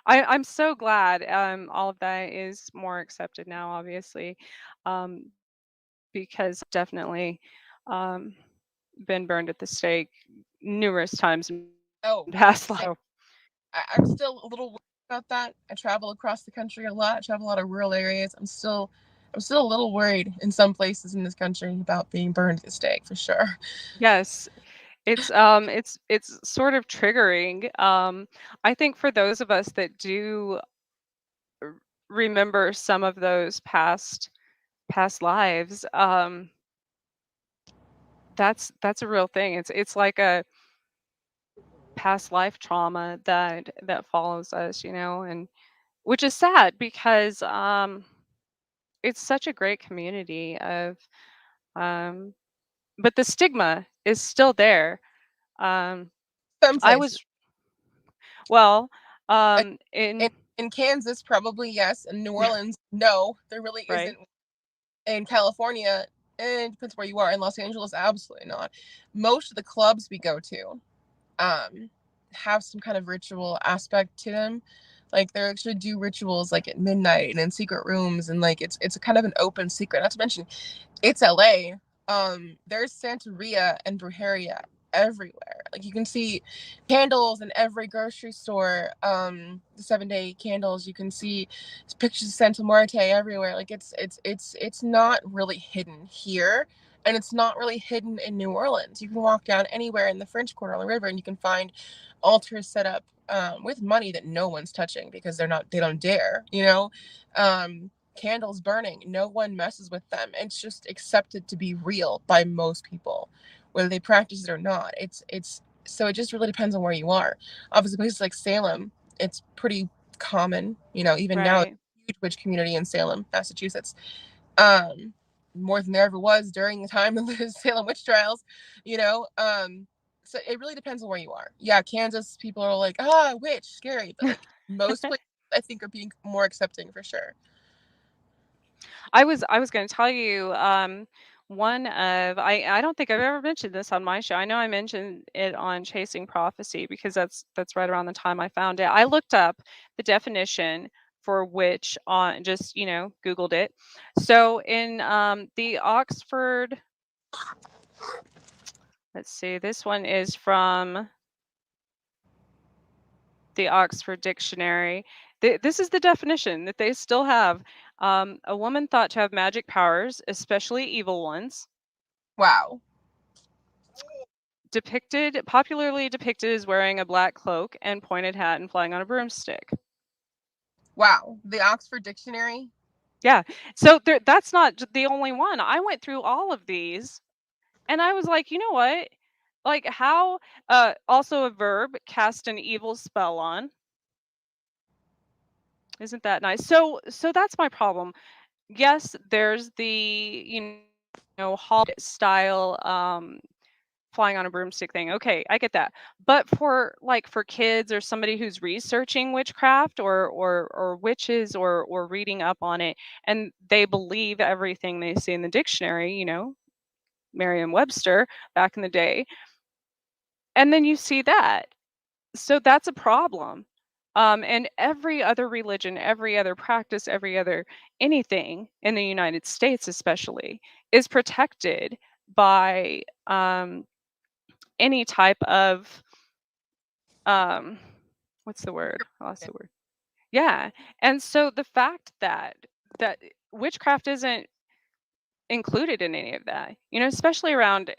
I'm so glad all of that is more accepted now, obviously, because definitely um, been burned at the stake numerous times in Oh, past life. same. I'm still a little worried about that. I travel across the country a lot. I travel a lot of rural areas. I'm still a little worried in some places in this country about being burned at the stake for sure. Yes, it's sort of triggering. I think for those of us that do r- remember some of those past lives, that's a real thing. It's like a past life trauma that follows us, and which is sad because it's such a great community of um but the stigma is still there. Um Some I places. was well Uh, In, in in Kansas, probably yes. In New Orleans, no, there really right. isn't. In California, it depends where you are. In Los Angeles, absolutely not. Most of the clubs we go to um, have some kind of ritual aspect to them. Like they actually do rituals like at midnight and in secret rooms, and like it's a kind of an open secret. Not to mention it's LA. There's Santeria and brujeria everywhere. Like you can see candles in every grocery store. The 7 day candles. You can see pictures of Santa Muerte everywhere. Like it's not really hidden here. And it's not really hidden in New Orleans. You can walk down anywhere in the French Quarter on the river and you can find altars set up with money that no one's touching because they don't dare, candles burning, no one messes with them. It's just accepted to be real by most people, whether they practice it or not. It's so it just really depends on where you are. Obviously places like Salem, it's pretty common, even now, Right. huge witch community in Salem, Massachusetts, um more than there ever was during the time of the Salem witch trials, you know so it really depends on where you are. Yeah, Kansas people are like, witch, scary, but like most places I think are being more accepting for sure. I was going to tell you one of I don't think I've ever mentioned this on my show. I know I mentioned it on Chasing Prophecy because that's right around the time I found it. I looked up the definition for witch on just, Googled it. So in the Oxford, let's see, this one is from the Oxford Dictionary. This is the definition that they still have. A woman thought to have magic powers, especially evil ones, Wow. popularly depicted as wearing a black cloak and pointed hat and flying on a broomstick. Wow. The Oxford Dictionary. Yeah. So that's not the only one. I went through all of these and I was like, you know what? Like how also a verb, cast an evil spell on. Isn't that nice? So that's my problem. Yes, there's the, Hobbit style flying on a broomstick thing. Okay, I get that. But for kids or somebody who's researching witchcraft or witches or reading up on it and they believe everything they see in the dictionary, Merriam-Webster back in the day, and then you see that. So that's a problem. And every other religion, every other practice, every other anything in the United States, especially, is protected by any type of um, what's the word? I lost the word. Yeah, and so the fact that witchcraft isn't included in any of that, especially around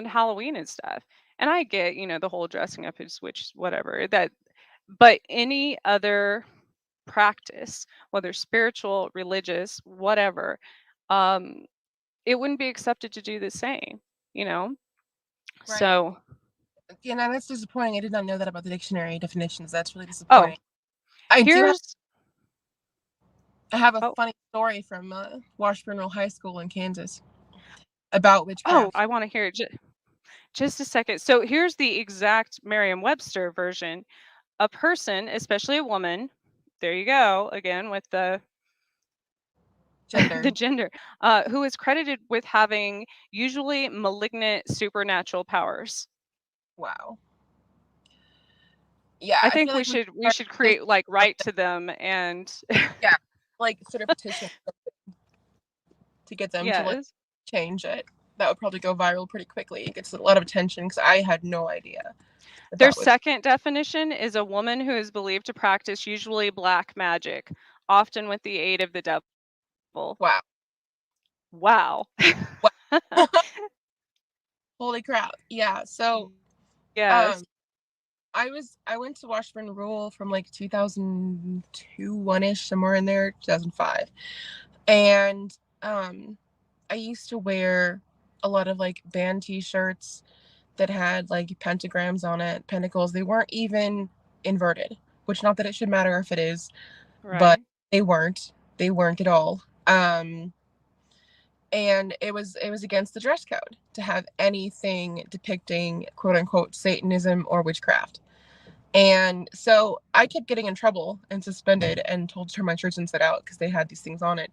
Halloween and stuff. And I get, the whole dressing up as witch, whatever that, but any other practice, whether spiritual, religious, whatever, um, it wouldn't be accepted to do the same, you know? Right. So, Yeah, no, that's disappointing. I did not know that about the dictionary definitions. That's really oh, disappointing. I do have here's, I have a oh, funny story from Washburn High School in Kansas about oh, witchcraft. I want to hear it. Just a second. So here's the exact Merriam-Webster version. A person, especially a woman, there you go again with the Gender. the gender, who is credited with having usually malignant supernatural powers. Wow. Yeah, I I think feel we like we should we start should petition create like write something. to them and Yeah, like sort of petition to get them to like yes. change it. That would probably go viral pretty quickly. It gets a lot of attention because I had no idea that Their that was second definition is a woman who is believed to practice usually black magic, often with the aid of the devil. wow. Wow. Wow. Holy crap. Yeah. So Yes. um I went to Washburn Rural from like 2002, one ish, somewhere in there, 2005. And I used to wear a lot of like band t-shirts that had like pentagrams on it, pentacles. They weren't even inverted, which not that it should matter if it is, but Right. they weren't. They weren't at all. And it was against the dress code to have anything depicting quote unquote Satanism or witchcraft. And so I kept getting in trouble and suspended and told to turn my shirts inside out because they had these things on it.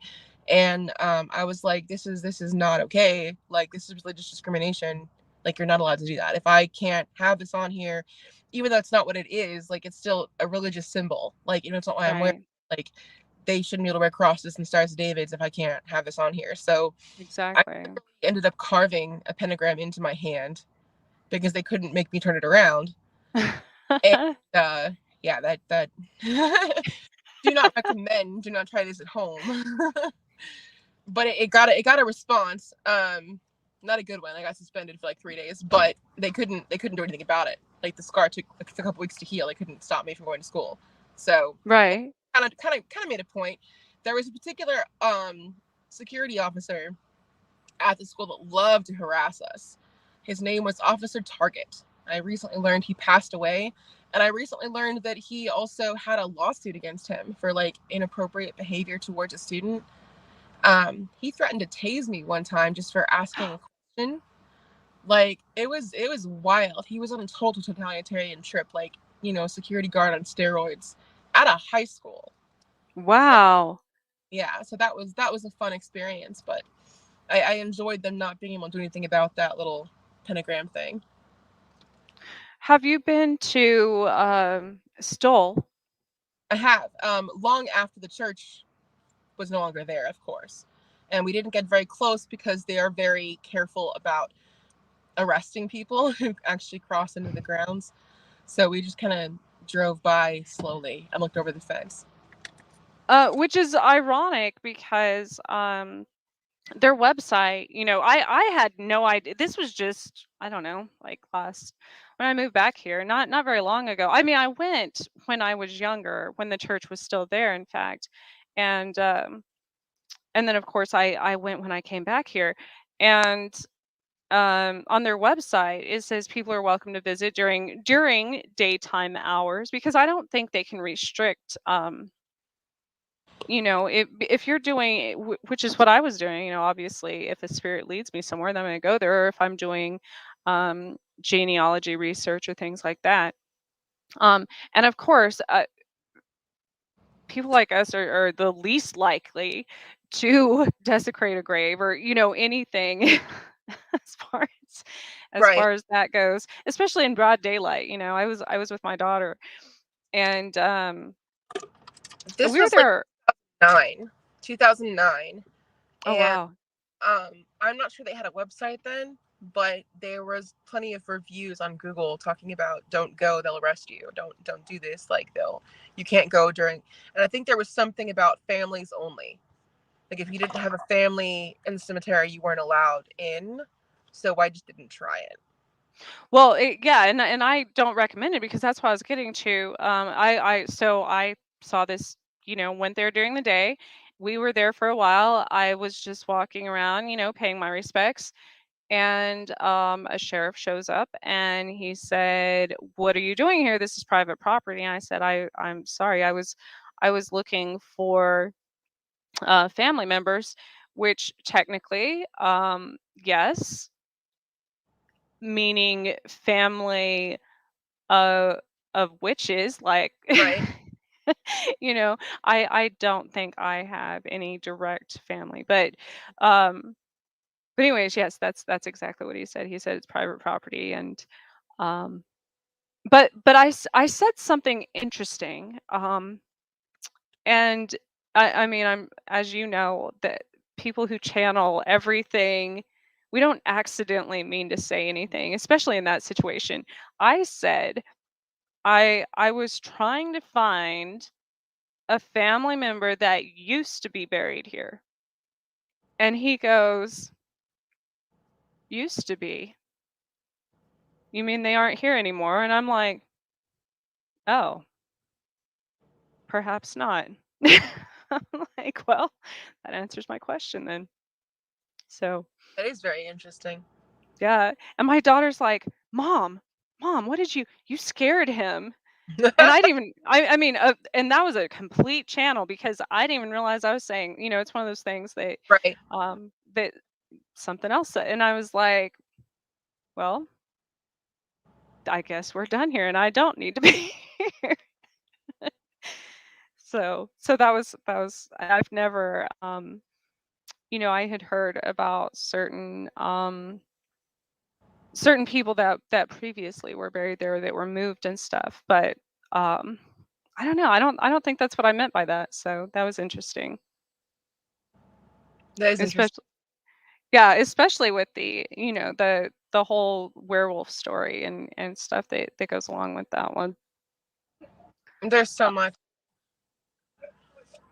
And I was like, this is not okay. Like, this is religious discrimination. Like, you're not allowed to do that. If I can't have this on here, even though it's not what it is, like, it's still a religious symbol. Like, it's not why I'm wearing. Right. Like, they shouldn't be able to wear crosses and stars of Davids if I can't have this on here. So I Exactly. ended up carving a pentagram into my hand because they couldn't make me turn it around. And uh yeah, that do not recommend. Do not try this at home. But it got a response. Not a good one. I got suspended for like 3 days, but they couldn't do anything about it. Like the scar took like a couple weeks to heal. They couldn't stop me from going to school. So Right. kind of made a point. There was a particular security officer at the school that loved to harass us. His name was Officer Target. I recently learned he passed away, and I recently learned that he also had a lawsuit against him for like inappropriate behavior towards a student. He threatened to tase me one time just for asking a question. Like it was wild. He was on a total totalitarian trip, like security guard on steroids at a high school. Wow. Yeah, so that was a fun experience, but I enjoyed them not being able to do anything about that little pentagram thing. Have you been to Stoll? I have long after the church was no longer there, of course, and we didn't get very close because they are very careful about arresting people who actually cross into the grounds. So we just kind of drove by slowly and looked over the fence. Which is ironic because their website, I had no idea. This was just, I don't know, like last when I moved back here, not very long ago. I mean, I went when I was younger, when the church was still there, in fact. And then of course I went when I came back here. And on their website it says people are welcome to visit during daytime hours, because I don't think they can restrict if you're doing which is what I was doing. Obviously if a spirit leads me somewhere, then I'm going to go there, or if I'm doing genealogy research or things like that. um and of course people like us are the least likely to desecrate a grave, or anything as far as Right. far as that goes, especially in broad daylight. I was with my daughter, and This we were was like there. 2009, Oh and wow. I'm not sure they had a website then, but there was plenty of reviews on Google talking about don't go, they'll arrest you. Don't do this, like you can't go during. And I think there was something about families only. Like if you didn't have a family in the cemetery, you weren't allowed in. So I just didn't try it. Well, yeah, and I don't recommend it, because that's what I was getting to. I saw this, went there during the day, we were there for a while. I was just walking around, paying my respects, and a sheriff shows up and he said, "What are you doing here? This is private property." And I said, I'm sorry, I was looking for family members," which technically, yes, meaning family uh, of witches, like, Right. you know, I don't think I have any direct family, um, but anyways, yes, that's exactly what he said. He said it's private property, and um, but I said something interesting, and I mean, I'm, as you know, that people who channel everything, we don't accidentally mean to say anything, especially in that situation. I said I was trying to find a family member that used to be buried here. And he goes, "Used to be? You mean they aren't here anymore?" And I'm like, "Oh, perhaps not." I'm like, "Well, that answers my question then." So, That is very interesting. yeah. And my daughter's like, Mom, what did you scared him?" And I mean, and that was a complete channel because I didn't even realize I was saying, it's one of those things Right. that something else said. And I was like, "Well, I guess we're done here and I don't need to be here." So that was, I've never, I had heard about certain people that previously were buried there that were moved and stuff, but um I don't know. I don't think that's what I meant by that. So that was interesting. That is interesting. Especially, yeah, especially with the whole werewolf story and stuff that goes along with that one. There's so Uh, much.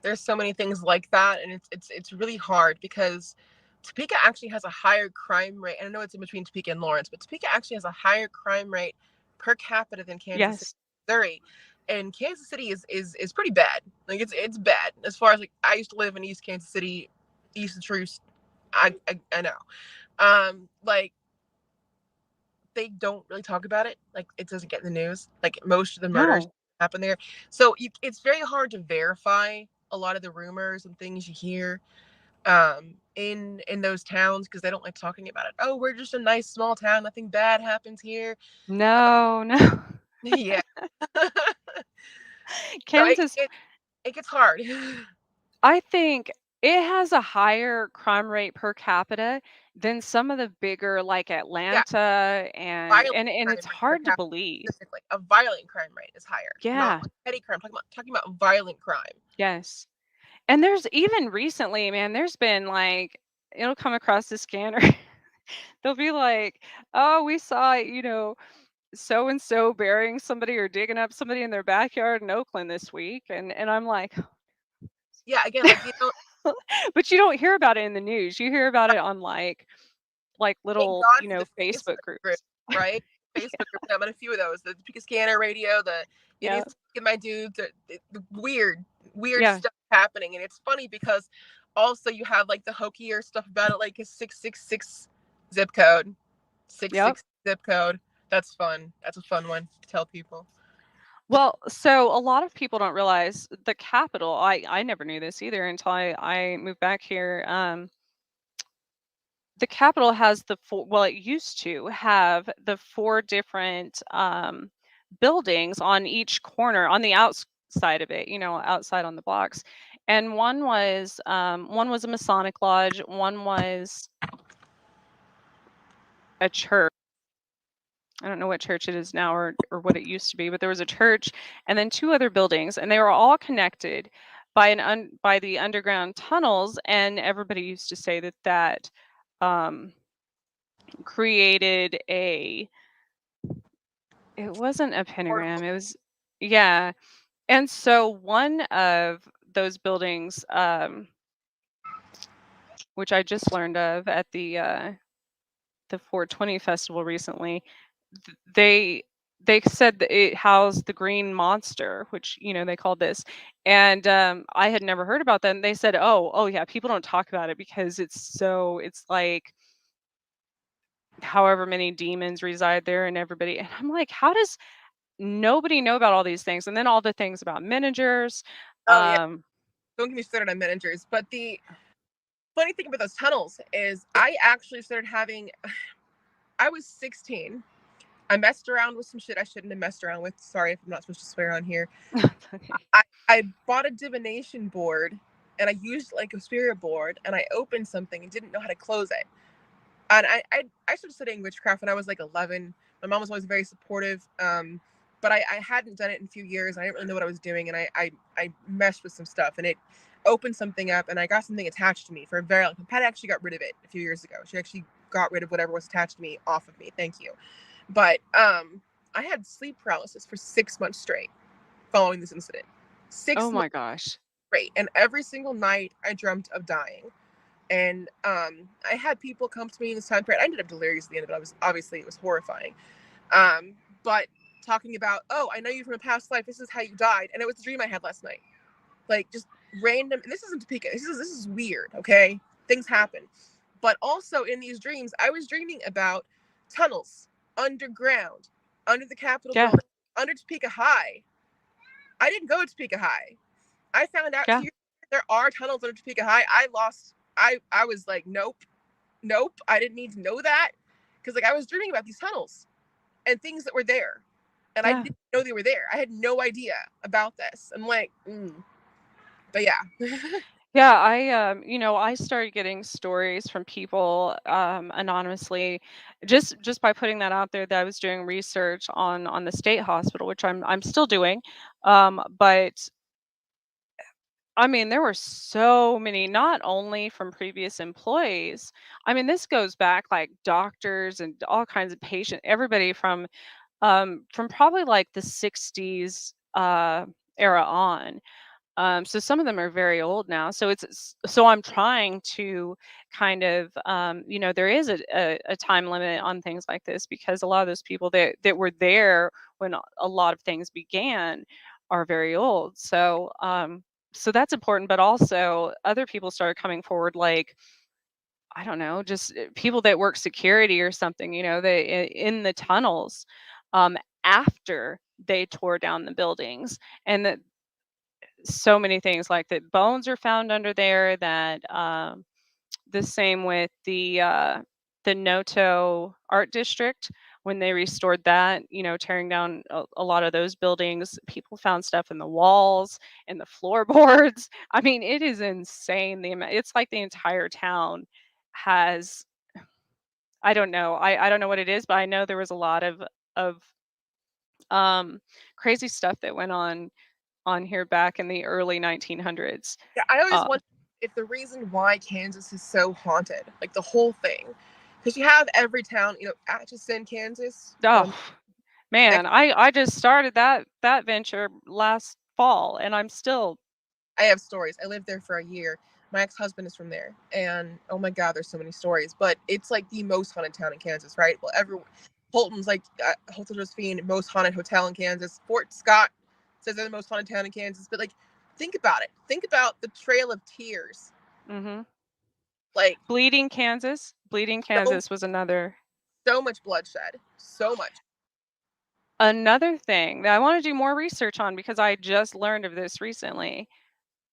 There's so many things like that, and it's really hard because Topeka actually has a higher crime rate. And I know it's in between Topeka and Lawrence, but Topeka actually has a higher crime rate per capita than Kansas City, yes. Missouri. And Kansas City is pretty bad. Like it's bad as far as, like, I used to live in East Kansas City, east of Trishs. I know. Like, they don't really talk about it. Like, it doesn't get in the news. Like, most of the murders No. happen there. So it's very hard to verify a lot of the rumors and things you hear in those towns, because they don't like talking about it. Oh, we're just a nice small town. Nothing bad happens here. No, no. Yeah. So Kansas, it gets hard. I think it has a higher crime rate per capita than some of the bigger, like Yeah. Atlanta, and Violent and crime it's rate per hard to capita believe. specifically. A violent crime rate is higher, not Yeah, like petty crime. Talking about violent crime. yes. And there's even recently, man, there's been like, it'll come across the scanner. They'll be like, "Oh, we saw, so and so burying somebody or digging up somebody in their backyard in Oakland this week." And I'm like, Yeah, again, like, but you don't hear about it in the news. You hear about it on like thank little, God for the Facebook Facebook group, groups. right? Facebook group. I'm on a few of those. The Topeka Scanner Radio, the it Yeah. is my dudes. The weird Yeah. stuff happening, and it's funny because also you have, like, the hokier stuff about it, like a 666 zip code, six Yep. six zip code. That's fun. That's a fun one to tell people. Well, so a lot of people don't realize the capital. I never knew this either until I moved back here. The capital has the four, well, it used to have the four different buildings on each corner on the outside of it, outside on the blocks. And one was a Masonic lodge, one was a church. I don't know what church it is now, or what it used to be, but there was a church and then two other buildings, and they were all connected by the underground tunnels. And everybody used to say that um, created a, it wasn't a pentagram, it was, yeah. And so one of those buildings, which I just learned of at the 420 festival recently, they they said that it housed the green monster, which they called this, and I had never heard about that. And they said, oh yeah, people don't talk about it because it's like however many demons reside there and everybody. And I'm like, how does nobody know about all these things? And then all the things about managers. Oh yeah, Um, don't get me started on managers. But the funny thing about those tunnels is I actually started having. I was 16. I messed around with some shit I shouldn't have messed around with. Sorry if I'm not supposed to swear on here. okay. I bought a divination board and I used like a spirit board and I opened something and didn't know how to close it. And I started studying witchcraft when I was like 11. My mom was always very supportive, but I hadn't done it in a few years. And I didn't really know what I was doing, and I messed with some stuff, and it opened something up, and I got something attached to me for a very long time. Pat actually got rid of it a few years ago. She actually got rid of whatever was attached to me off of me. Thank you. But I had sleep paralysis for 6 months straight following this incident. Oh Six my months gosh. straight, and every single night I dreamt of dying. And I had people come to me in this time period. I ended up delirious at the end of it. I was obviously it was horrifying. But talking about, oh, I know you from a past life. This is how you died, and it was a dream I had last night. Like just random. And this isn't Topeka. This is weird. Okay, things happen. But also in these dreams, I was dreaming about tunnels underground, under the Capitol Yeah. building, under Topeka High. I didn't go to Topeka High. I found out Yeah. here there are tunnels under Topeka High. I lost. I was like, nope, nope. I didn't need to know that because like I was dreaming about these tunnels and things that were there, and I Yeah. didn't know they were there. I had no idea about this. I'm like, but yeah, Yeah, I started getting stories from people anonymously, just by putting that out there that I was doing research on the state hospital, which I'm still doing. But I mean, there were so many, not only from previous employees. I mean, this goes back like doctors and all kinds of patient, everybody from probably like the 60s era on. So some of them are very old now. So I'm trying to kind of, there is a time limit on things like this because a lot of those people that were there when a lot of things began are very old. So that's important. But also other people started coming forward, like I don't know, just people that work security or something. In the tunnels after they tore down the buildings, and that so many things like that bones are found under there, that the same with the Noto art district when they restored that, tearing down a lot of those buildings, people found stuff in the walls and the floorboards. I mean, it is insane, the amount. It's like the entire town has, I don't know, I don't know what it is, but I know there was a lot of um crazy stuff that went on here back in the early 1900s. yeah. I always Uh, wonder if the reason why Kansas is so haunted, like the whole thing, because you have every town, Atchison, Kansas. oh Next, man, I just started that venture last fall, and I'm still. I have stories. I lived there for a year. My ex-husband is from there, and oh my god, there's so many stories. But it's like the most haunted town in Kansas, right? Well, Holton's like Hotel Josephine, most haunted hotel in Kansas. Fort Scott says they're the most haunted town in Kansas. But like, think about it. Think about the Trail of Tears. Hmm. Like Bleeding so Kansas was so much bloodshed, so much. another thing that I want to do more research on because I just learned of this recently.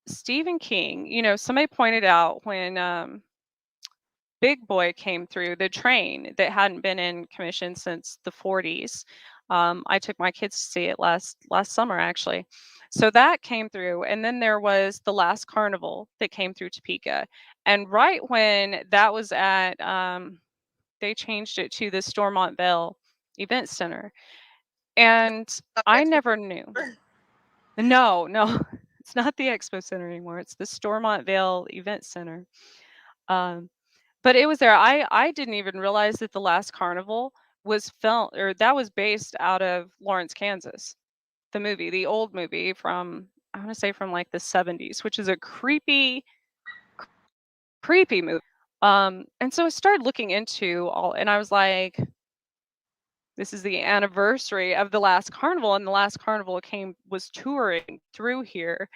Stephen King, somebody pointed out when Big Boy came through, the train that hadn't been in commission since the 40s. I took my kids to see it last summer, actually. So that came through, and then there was the last carnival that came through Topeka, and right when that was at, they changed it to the Stormontville Event Center, and Not the I Expo. never knew. No, no, it's not the Expo Center anymore. It's the Stormontville Event Center. Um, But it was there. I didn't even realize that the last carnival was filmed, or that was based out of Lawrence, Kansas. The movie, the old movie from, I want to say from like the 70s, which is a creepy movie. And so I started looking into all, and I was like, This is the anniversary of the last carnival, and the last carnival was touring through here,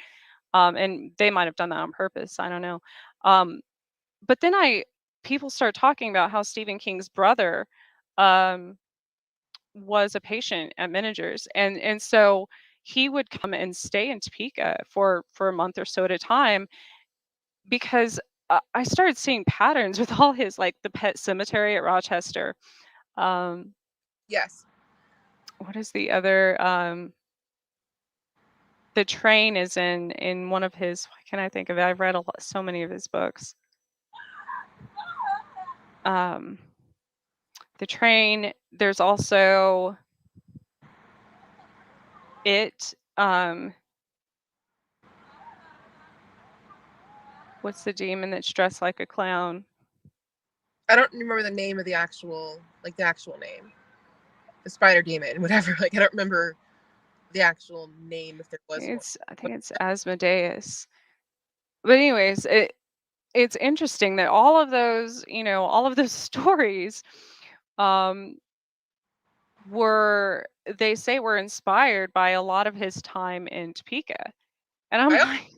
and they might have done that on purpose. I don't know. Um, but then people start talking about how Stephen King's brother um, was a patient at Miniatures, and so he would come and stay in Topeka for a month or so at a time because I started seeing patterns with all his like the pet cemetery at Rochester. Um, Yes. what is the other? The train is in one of his. What can I think of it? I've read so many of his books. Um, the train. There's also it. What's the demon that's dressed like a clown? I don't remember the name of the actual name. The spider demon, whatever. Like I don't remember the actual name if there was one. I think it's Asmodeus. But anyways, it's interesting that all of those, all of those stories um they say were inspired by a lot of his time in Topeka. And I'm I like,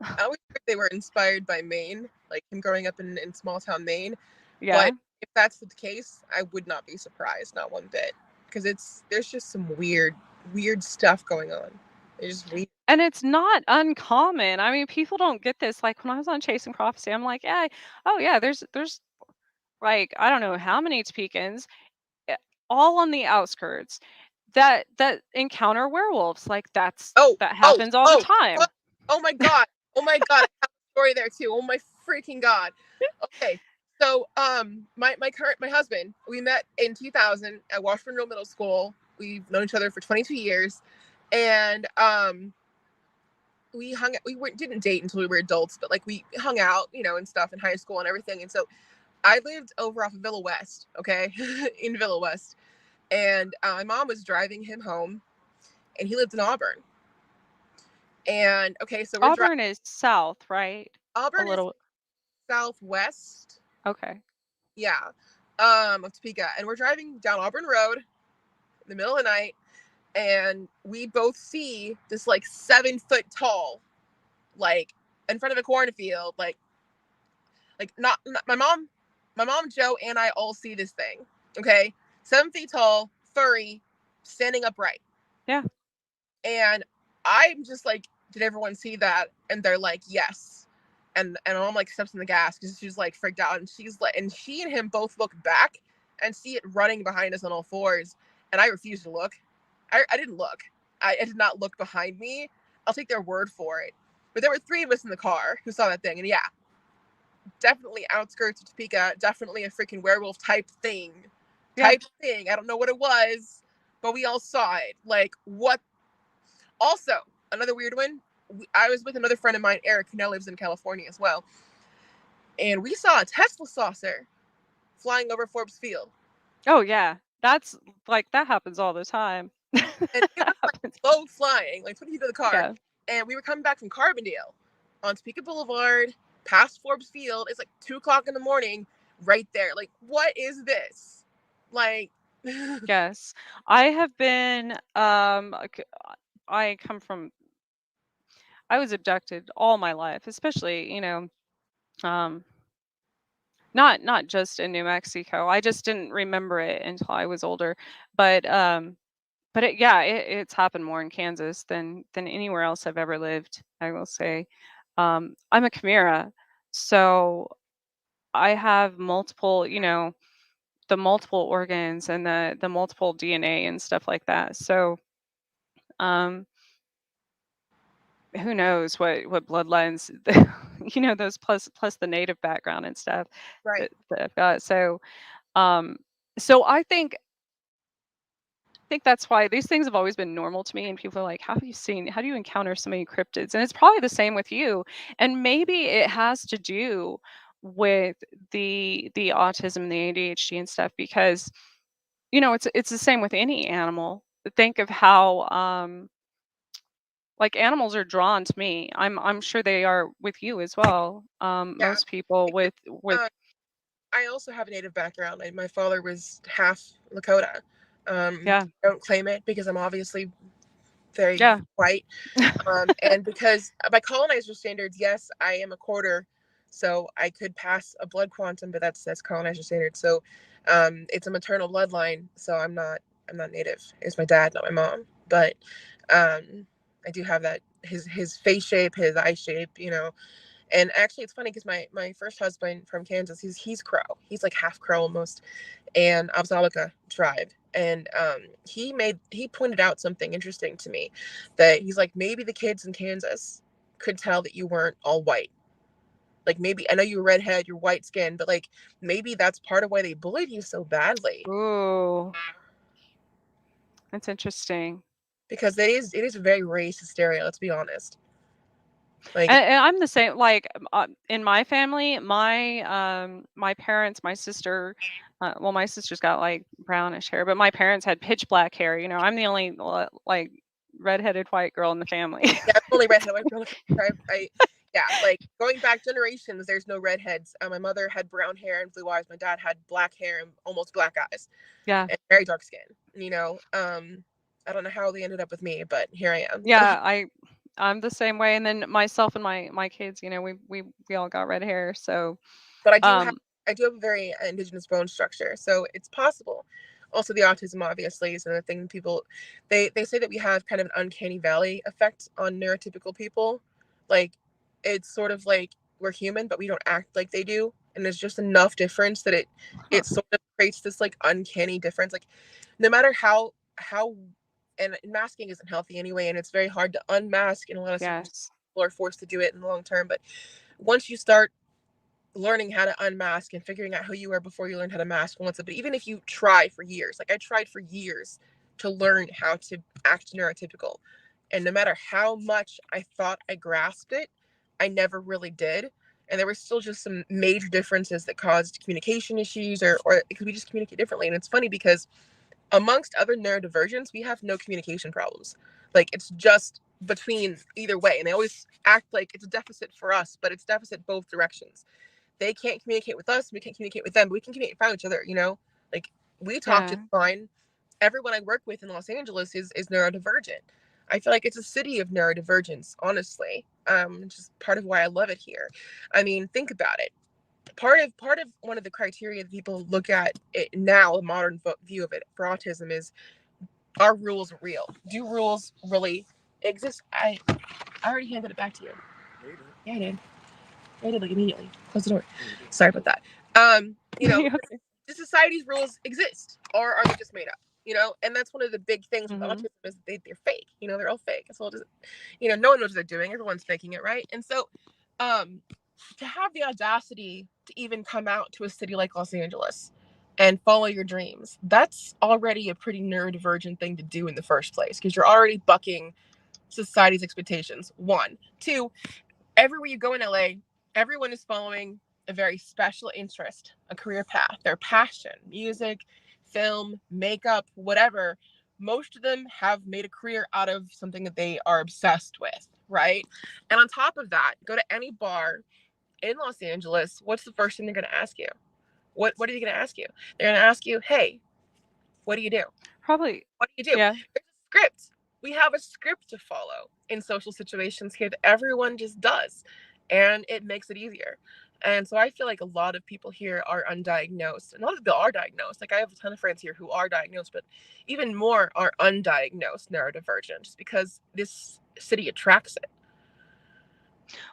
I always heard they were inspired by Maine, like him growing up in small town Maine. yeah. But if that's the case, I would not be surprised, not one bit, because there's just some weird stuff going on. It's just weird. And it's not uncommon. I mean, people don't get this. Like when I was on Chasing Prophecy, I'm like, yeah, oh yeah, there's like I don't know how many Topekans eh, all on the outskirts that encounter werewolves. Like Oh, that oh, happens all the oh, time. oh, oh my god. Oh my god. I have a story there too. Oh my freaking god. Okay. So my husband, we met in 2000 at Washburn Road Middle School. We've known each other for 22 years. And didn't date until we were adults, but like we hung out, and stuff in high school and everything. And so I lived over off of Villa West, okay? In Villa West. And my mom was driving him home, and he lived in Auburn. And okay, so we're driving. Auburn is south, right? A Auburn is little. southwest, Okay. yeah, of Topeka, and we're driving down Auburn Road in the middle of the night, and we both see this like 7 foot tall, like in front of a cornfield, like not my mom Joe and I all see this thing, okay, 7 feet tall, furry, standing upright. Yeah. And I'm just like, did everyone see that? And they're like, yes. And my mom like steps in the gas because she's like freaked out, and she's like, and she and him both look back and see it running behind us on all fours. And I refuse to look. I didn't look. I did not look behind me. I'll take their word for it. But there were 3 of us in the car who saw that thing, and yeah, definitely outskirts of Topeka, definitely a freaking werewolf type thing. Yeah. I don't know what it was, but we all saw it. Like, what? Also, another weird one. I was with another friend of mine, Eric, who now lives in California as well, and we saw a Tesla saucer flying over Forbes Field, Oh yeah. That's like that happens all the time. and it That was like happens. low flying, like 20 feet to the car, Yeah. and we were coming back from Carbondale on Topeka Boulevard, past Forbes Field. It's like 2 o'clock in the morning, right there. Like, what is this? Like, Yes. I have been I come from I was abducted all my life, especially, um not just in New Mexico. I just didn't remember it until I was older. But yeah, it's happened more in Kansas than anywhere else I've ever lived, I will say. I'm a Chimera, so I have multiple, the multiple organs and the multiple DNA and stuff like that. So um who knows what bloodlines those plus the native background and stuff right. that I've got. Um so I think that's why these things have always been normal to me, and people are like, how do you encounter so many cryptids? And it's probably the same with you. And maybe it has to do with the autism and the ADHD and stuff because it's the same with any animal. Think of how like animals are drawn to me. I'm sure they are with you as well. Yeah. Most people with I also have a native background. My father was half Lakota, Yeah. Don't claim it because I'm obviously very Yeah. white. And because by colonizer standards, yes, I am a quarter, so I could pass a blood quantum, but that's colonizer standards. So it's a maternal bloodline, so I'm not native. It's my dad, not my mom. But I do have that his face shape, his eye shape, And actually, it's funny because my first husband from Kansas, he's Crow. He's like half Crow almost, and Absalica tribe. And he pointed out something interesting to me, that he's like, maybe the kids in Kansas could tell that you weren't all white. Like, maybe I know you're redhead, you're white skinned, but like maybe that's part of why they bullied you so badly. Ooh, that's interesting. Because it is a very racist area. Let's be honest. Like, And I'm the same. Like in my family, my parents, my sister, well, my sister's got like brownish hair, but my parents had pitch black hair. I'm the only like redheaded white girl in the family. yeah, I'm only redhead white girl. Yeah, like going back generations, there's no redheads. My mother had brown hair and blue eyes. My dad had black hair and almost black eyes Yeah. and very dark skin. I don't know how they ended up with me, but here I am. Yeah, I'm the same way. And then myself and my kids, we all got red hair. So But um I do have a very indigenous bone structure, so it's possible. Also, the autism obviously is another thing. People, they say that we have kind of an uncanny valley effect on neurotypical people. Like, it's sort of like we're human, but we don't act like they do, and there's just enough difference that it huh, it sort of creates this like uncanny difference. Like, no matter how and masking isn't healthy anyway, and it's very hard to unmask in a lot of circumstances. yes. People are forced to do it in the long term, but once you start learning how to unmask and figuring out who you were before you learned how to mask once, but even if you try for years, like I tried for years to learn how to act neurotypical, and no matter how much I thought I grasped it, I never really did. And there were still just some major differences that caused communication issues, or it could we just communicate differently. And it's funny because amongst other neurodivergents, we have no communication problems. Like, it's just between either way, and they always act like it's a deficit for us, but it's deficit both directions. They can't communicate with us, we can't communicate with them, but we can communicate with each other. Like, we talk just Yeah. fine. Everyone I work with in Los Angeles is neurodivergent. I feel like it's a city of neurodivergence, honestly. Just part of why I love it here. I mean, think about it. Part of one of the criteria that people look at it now, a modern view of it for autism, is, are rules real? Do rules really exist? I already handed it back to you. Yeah, I did. I did, like, immediately. Close the door. Sorry about that. Okay. Do society's rules exist, or are they just made up? And that's one of the big things with Hmm. autism, is they're fake. They're all fake. So just, no one knows what they're doing. Everyone's faking it, right? And so, um, to have the audacity to even come out to a city like Los Angeles and follow your dreams, that's already a pretty neurodivergent thing to do in the first place, because you're already bucking society's expectations. One, two, everywhere you go in LA, everyone is following a very special interest, a career path, their passion, music, film, makeup, whatever. Most of them have made a career out of something that they are obsessed with, right? And on top of that, go to any bar in Los Angeles, what's the first thing they're going to ask you? What are they going to ask you? They're going to ask you, "Hey, what do you do? Probably. What do you do?" Yeah. There's a script. We have a script to follow in social situations here that everyone just does, and it makes it easier. And so I feel like a lot of people here are undiagnosed, and a lot of people are diagnosed. Like, I have a ton of friends here who are diagnosed, but even more are undiagnosed neurodivergent, just because this city attracts it.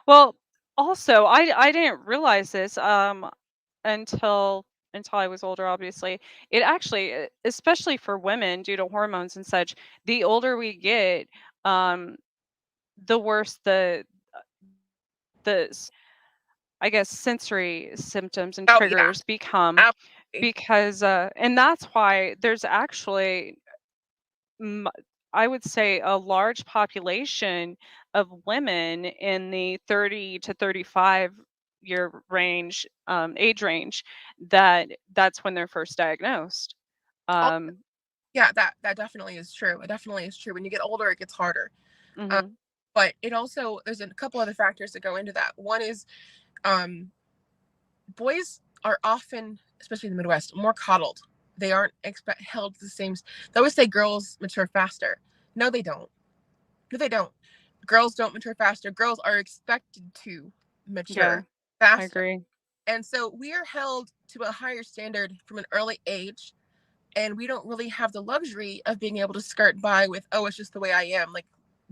Well, also, I didn't realize this until I was older, obviously. It actually, especially for women due to hormones and such, the older we get, um the worse the I guess sensory symptoms and Oh yeah, triggers become, absolutely. because and that's why there's actually m- I would say a large population of women in the 30 to 35 year range, age range, that's when they're first diagnosed. Oh, Um, yeah, that definitely is true. It definitely is true. When you get older, it gets harder. Um, mhm. but it also, there's a couple other factors that go into that. One is, um, boys are often, especially in the Midwest, more coddled They aren't held to the same. They always say girls mature faster. No, they don't. No, they don't. Girls don't mature faster. Girls are expected to Yeah, mature I faster. agree. And so we are held to a higher standard from an early age. And we don't really have the luxury of being able to skirt by with, oh, it's just the way I am, like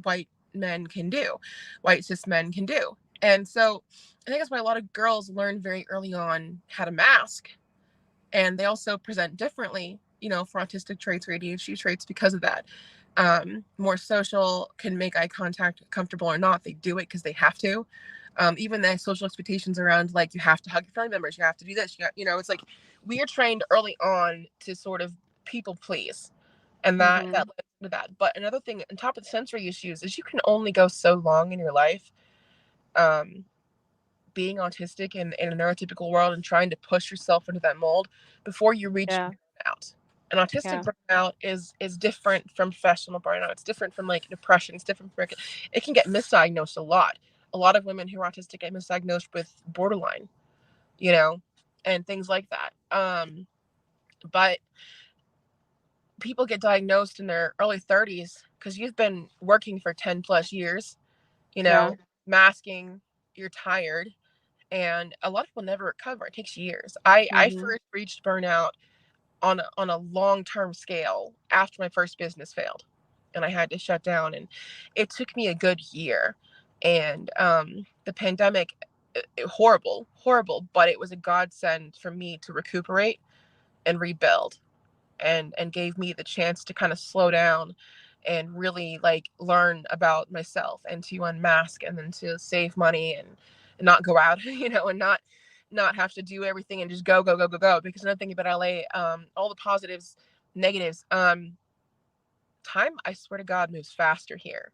white men can do, white cis men can do. And so I think that's why a lot of girls learn very early on how to mask. And they also present differently, for autistic traits or ADHD traits because of that. More social, can make eye contact, comfortable or not, they do it because they have to. Even the social expectations around, like, you have to hug your family members, you have to do this, it's like we are trained early on to sort of people please, and that led to that. But another thing on top of the sensory issues is you can only go so long in your life, um, being autistic in a neurotypical world and trying to push yourself into that mold before you reach Yeah, burnout. And autistic yeah, burnout is different from professional burnout. It's different from like depression. It's different from, it can get misdiagnosed a lot. A lot of women who are autistic get misdiagnosed with borderline, and things like that. But people get diagnosed in their early 30s because you've been working for 10 plus years, you yeah. know, masking, you're tired, and a lot of people never recover. It takes years. I Mhm. first reached burnout on a long-term scale after my first business failed, and I had to shut down, and it took me a good year. And the pandemic, horrible, but it was a godsend for me to recuperate and rebuild, and gave me the chance to kind of slow down and really like learn about myself and to unmask and then to save money and not go out, and not have to do everything and just go. Because another thing about LA, all the positives, negatives, time, I swear to God, moves faster here.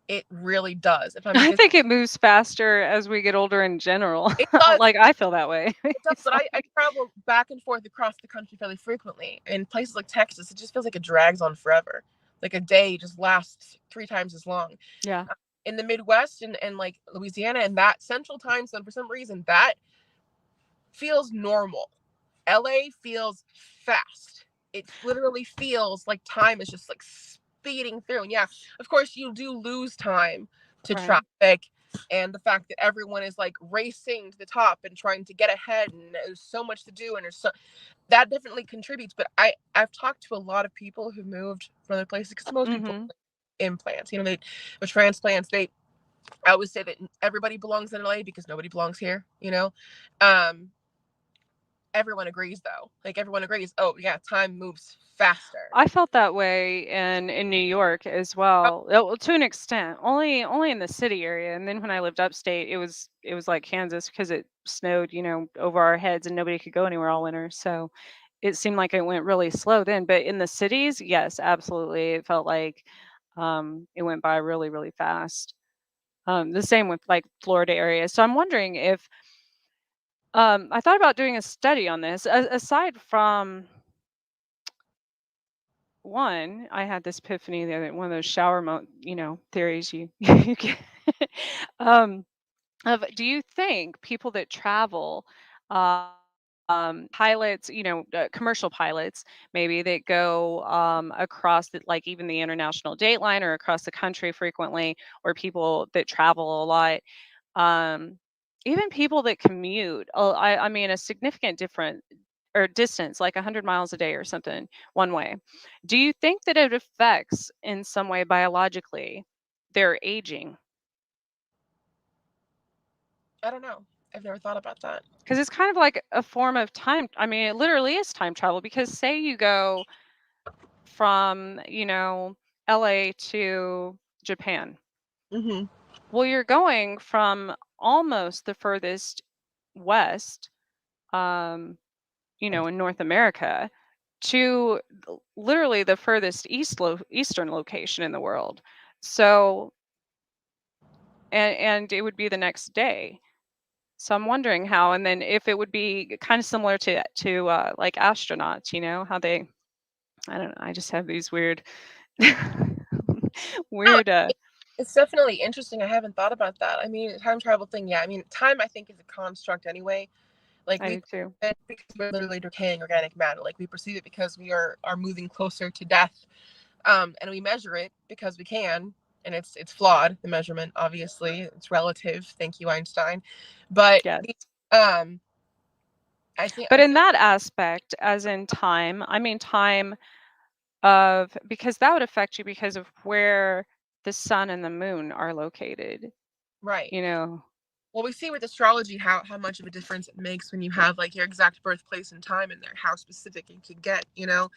It really does. If I'm I visiting, think it moves faster as we get older in general. it does. Like, I feel that way. It does, It's but I like travel back and forth across the country fairly frequently. In places like Texas, it just feels like it drags on forever. Like a day just lasts 3 times as long. yeah, In the Midwest and like Louisiana and that central time zone, for some reason, that feels normal. LA feels fast. It literally feels like time is just like speeding through. And yeah, of course, you do lose time to right. traffic and the fact that everyone is like racing to the top and trying to get ahead, and there's so much to do, and there's so that definitely contributes. But I've talked to a lot of people who moved from other places because most people Mhm. implants, they with transplants, they I always say that everybody belongs in LA because nobody belongs here, um everyone agrees though. Like everyone agrees, oh yeah, time moves faster. I felt that way in New York as Oh, well. Well, to an extent, only in the city area, and then when I lived upstate, it was like Kansas because it snowed, over our heads and nobody could go anywhere all winter. So it seemed like it went really slow then. But in the cities, yes, absolutely, it felt like it went by really, really fast. The same with like Florida area. So I'm wondering if I thought about doing a study on this. Aside from one, I had this epiphany the other one of those shower theories you you get. um, of do you think people that travel, pilots, commercial pilots, maybe that go across the, like even the international date line or across the country frequently, or people that travel a lot, um, even people that commute, I mean, a significant different or distance, like 100 miles a day or something, one way. Do you think that it affects in some way biologically their aging? I don't know. I've never thought about that. Because it's kind of like a form of time. I mean, it literally is time travel. Because say you go from, LA to Japan. Mm-hmm. Well, you're going from almost the furthest west, um, in North America to literally the furthest eastern location in the world. So, and it would be the next day. So I'm wondering how, and then if it would be kind of similar to like astronauts, how they, I don't know, I just have these weird, No, weird, it's definitely interesting. I haven't thought about that. I mean, time travel thing, yeah. I mean, time I think is a construct anyway. Like I we do too. perceive it because we're literally decaying organic matter. Like we perceive it because we are moving closer to death. And we measure it because we can, and it's flawed. The measurement, obviously, it's relative. Thank you, Einstein. But Yes. um, I think But in that aspect, as in time, I mean time of, because that would affect you because of where the sun and the moon are located, right. you know. Well, we see with astrology how much of a difference it makes when you have like your exact birthplace and time in there, how specific it can get, you know.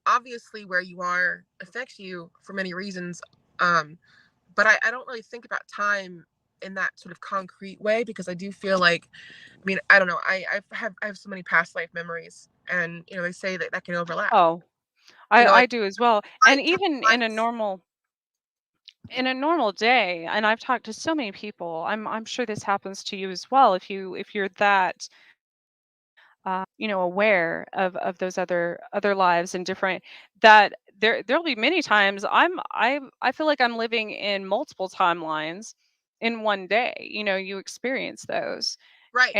Obviously where you are affects you for many reasons. But I don't really think about time in that sort of concrete way, because I do feel like, I mean, I don't know, I have so many past life memories, and you know, they say that that can overlap. Oh, You know, I do as well. And like even in a normal day, and I've talked to so many people, I'm sure this happens to you as well, if you're that you know, aware of those other lives and different, that there'll be many times I feel like I'm living in multiple timelines in one day. You know, you experience those. right.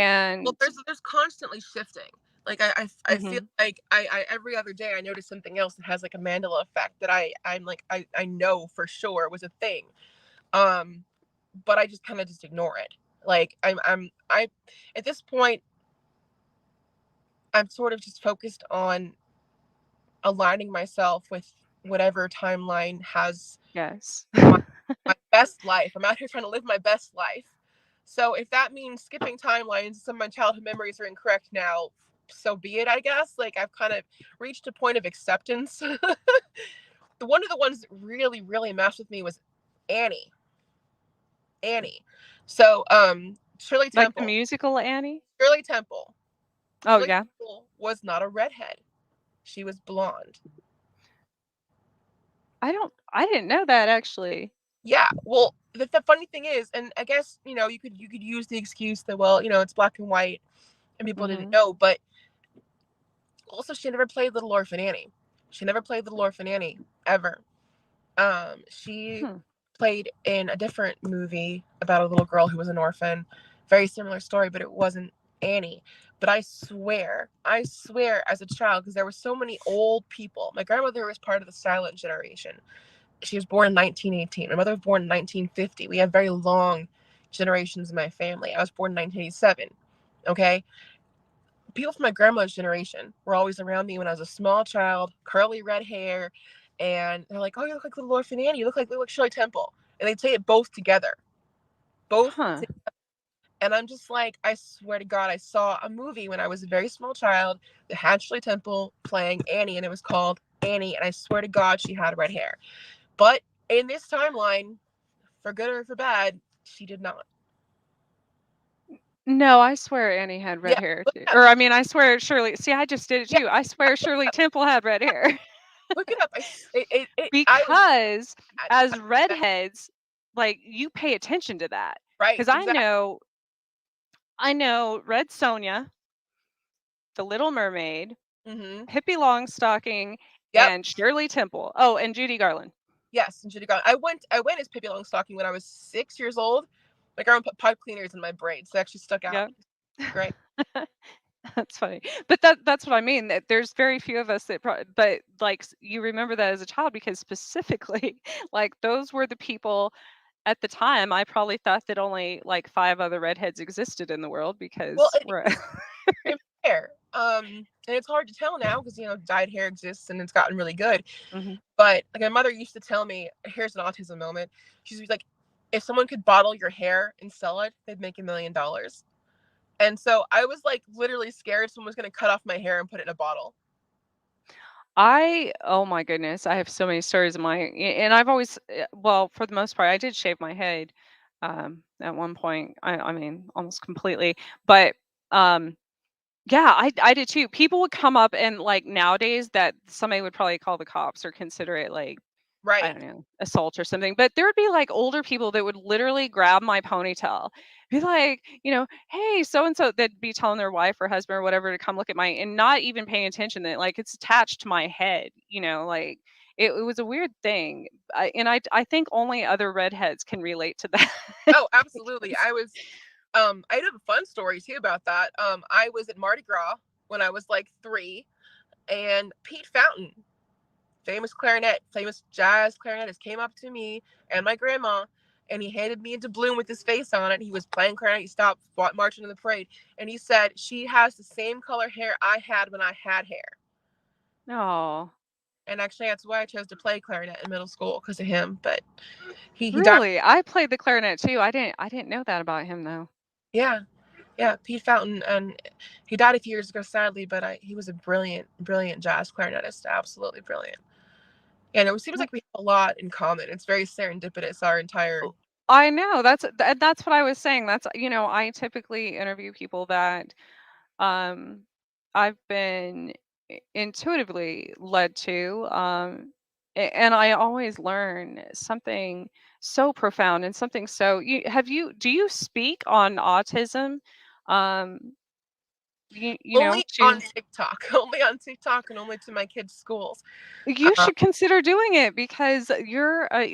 Well, And there's constantly shifting. Like I feel mhm. like I every other day I notice something else that has like a Mandela effect that I'm like I know for sure was a thing. Um, but I just kind of just ignore it. Like I at this point I'm sort of just focused on aligning myself with whatever timeline has Yes. my, my best life. I'm out here trying to live my best life. So if that means skipping timelines, some of my childhood memories are incorrect now, so be it, I guess. Like I've kind of reached a point of acceptance. One of the ones that really, really messed with me was Annie. Annie. So Shirley Like the Temple. musical Annie? Shirley Temple. Oh Shirley yeah. Temple was not a redhead. She was blonde. I didn't know that actually. Yeah, well, the funny thing is, and I guess you know you could use the excuse that, well, you know, it's black and white and people didn't Mhm. know, but also she never played Little Orphan Annie. She never played Little Orphan Annie ever. She Hmm. played in a different movie about a little girl who was an orphan. Very similar story, but it wasn't Annie. But I swear, as a child, because there were so many old people. My grandmother was part of the silent generation. She was born in 1918. My mother was born in 1950. We have very long generations in my family. I was born in 1987. Okay. People from my grandmother's generation were always around me when I was a small child, curly red hair. And they're like, oh, you look like Little Orphan Annie. You look like Shirley Temple. And they'd say it both together. Both. Huh. And I'm just like, I swear to God, I saw a movie when I was a very small child that had Shirley Temple playing Annie, and it was called Annie. And I swear to God, she had red hair. But in this timeline, for good or for bad, she did not. No, I swear Annie had red Yeah, hair look too. it up. Or I mean, I swear Shirley. See, I just did it Yeah, too. I swear Shirley Temple had red hair. look it up. I was Because mad. as redheads, like, you pay attention to that. Right, Because exactly. I know Red Sonja, The Little Mermaid, Hmm. Pippi Longstocking, Yep. and Shirley Temple. Oh, and Judy Garland. Yes, and should have gone. I went as Pippi Longstocking when I was 6 years old. My grandma put pipe cleaners in my braids. They actually stuck out. Yep. Great. That's funny. But that's what I mean. That there's very few of us that, but like you remember that as a child because specifically, like those were the people at the time. I probably thought that only like five other redheads existed in the world Well, because it we're. is same hair. And it's hard to tell now because you know dyed hair exists and it's gotten really good. Mhm. But like my mother used to tell me, here's an autism moment. She's like, if someone could bottle your hair and sell it, they'd make $1 million. And so I was like literally scared someone was gonna cut off my hair and put it in a bottle. Oh my goodness, I have so many stories of and I've always, well, for the most part, I did shave my head at one point. I mean, almost completely. But um, yeah, I did too. People would come up and like nowadays that somebody would probably call the cops or consider it like I Right. don't know, assault or something. But there would be like older people that would literally grab my ponytail, be like, you know, hey, so and so, that'd be telling their wife or husband or whatever to come look at my, and not even paying attention that like it's attached to my head, you know, like it was a weird thing. I think only other redheads can relate to that. Oh, absolutely. Because, I have a fun story too about that. I was at Mardi Gras when I was like 3, and Pete Fountain, famous jazz clarinetist, came up to me and my grandma, and he handed me a doubloon with his face on it. He was playing clarinet. He stopped marching in the parade, and he said, "She has the same color hair I had when I had hair." Oh, And actually, that's why I chose to play clarinet in middle school, because of him. But he died. really? I played the clarinet too. I didn't know that about him though. Yeah, yeah, Pete Fountain, and he died a few years ago, sadly. But he was a brilliant, brilliant jazz clarinetist, absolutely brilliant. And it seems Well, like we have a lot in common. It's very serendipitous. Our entire I know that's what I was saying. That's I typically interview people that um I've been intuitively led to and I always learn something so profound and something so do you speak on autism um only on to TikTok, only on TikTok, and only to my kids' schools. you Uh, should consider doing it because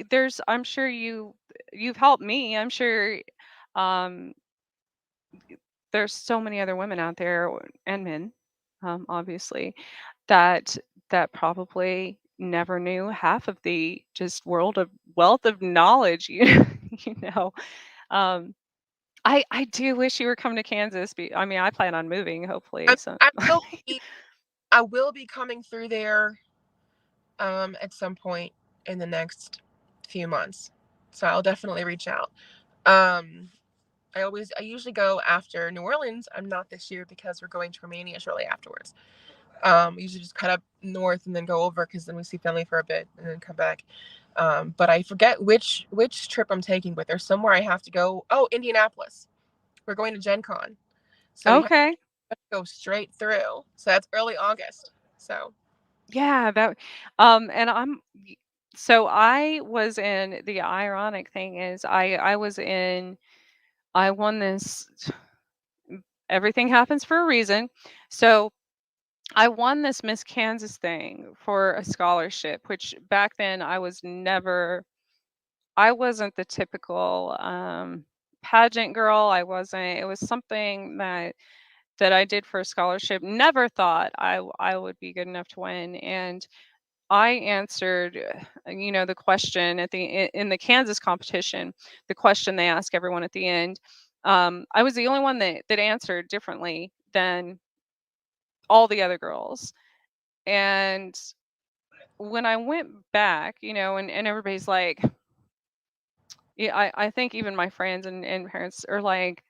there's I'm sure you've helped me. I'm sure um there's so many other women out there and men obviously that probably never knew half of the just world of wealth of knowledge you know um I do wish you were coming to Kansas. I mean, I plan on moving hopefully, so I will be, I will be coming through there at some point in the next few months, so I'll definitely reach out. Um, I usually go after New Orleans. I'm not this year because we're going to Romania shortly afterwards. We usually just cut up north and then go over, because then we see family for a bit and then come back. But I forget which trip I'm taking, but there's somewhere I have to go. Oh, Indianapolis. We're going to Gen Con. So we have okay. to go straight through. So that's early August. So Yeah, that and so I was in the ironic thing is I won this everything happens for a reason. So I won this Miss Kansas thing for a scholarship, which back then I wasn't the typical pageant girl. I wasn't. It was something that I did for a scholarship. Never thought I would be good enough to win, and I answered, the question in the Kansas competition, the question they ask everyone at the end. I was the only one that answered differently than all the other girls, and when I went back, and everybody's like, yeah, I think even my friends and parents are like,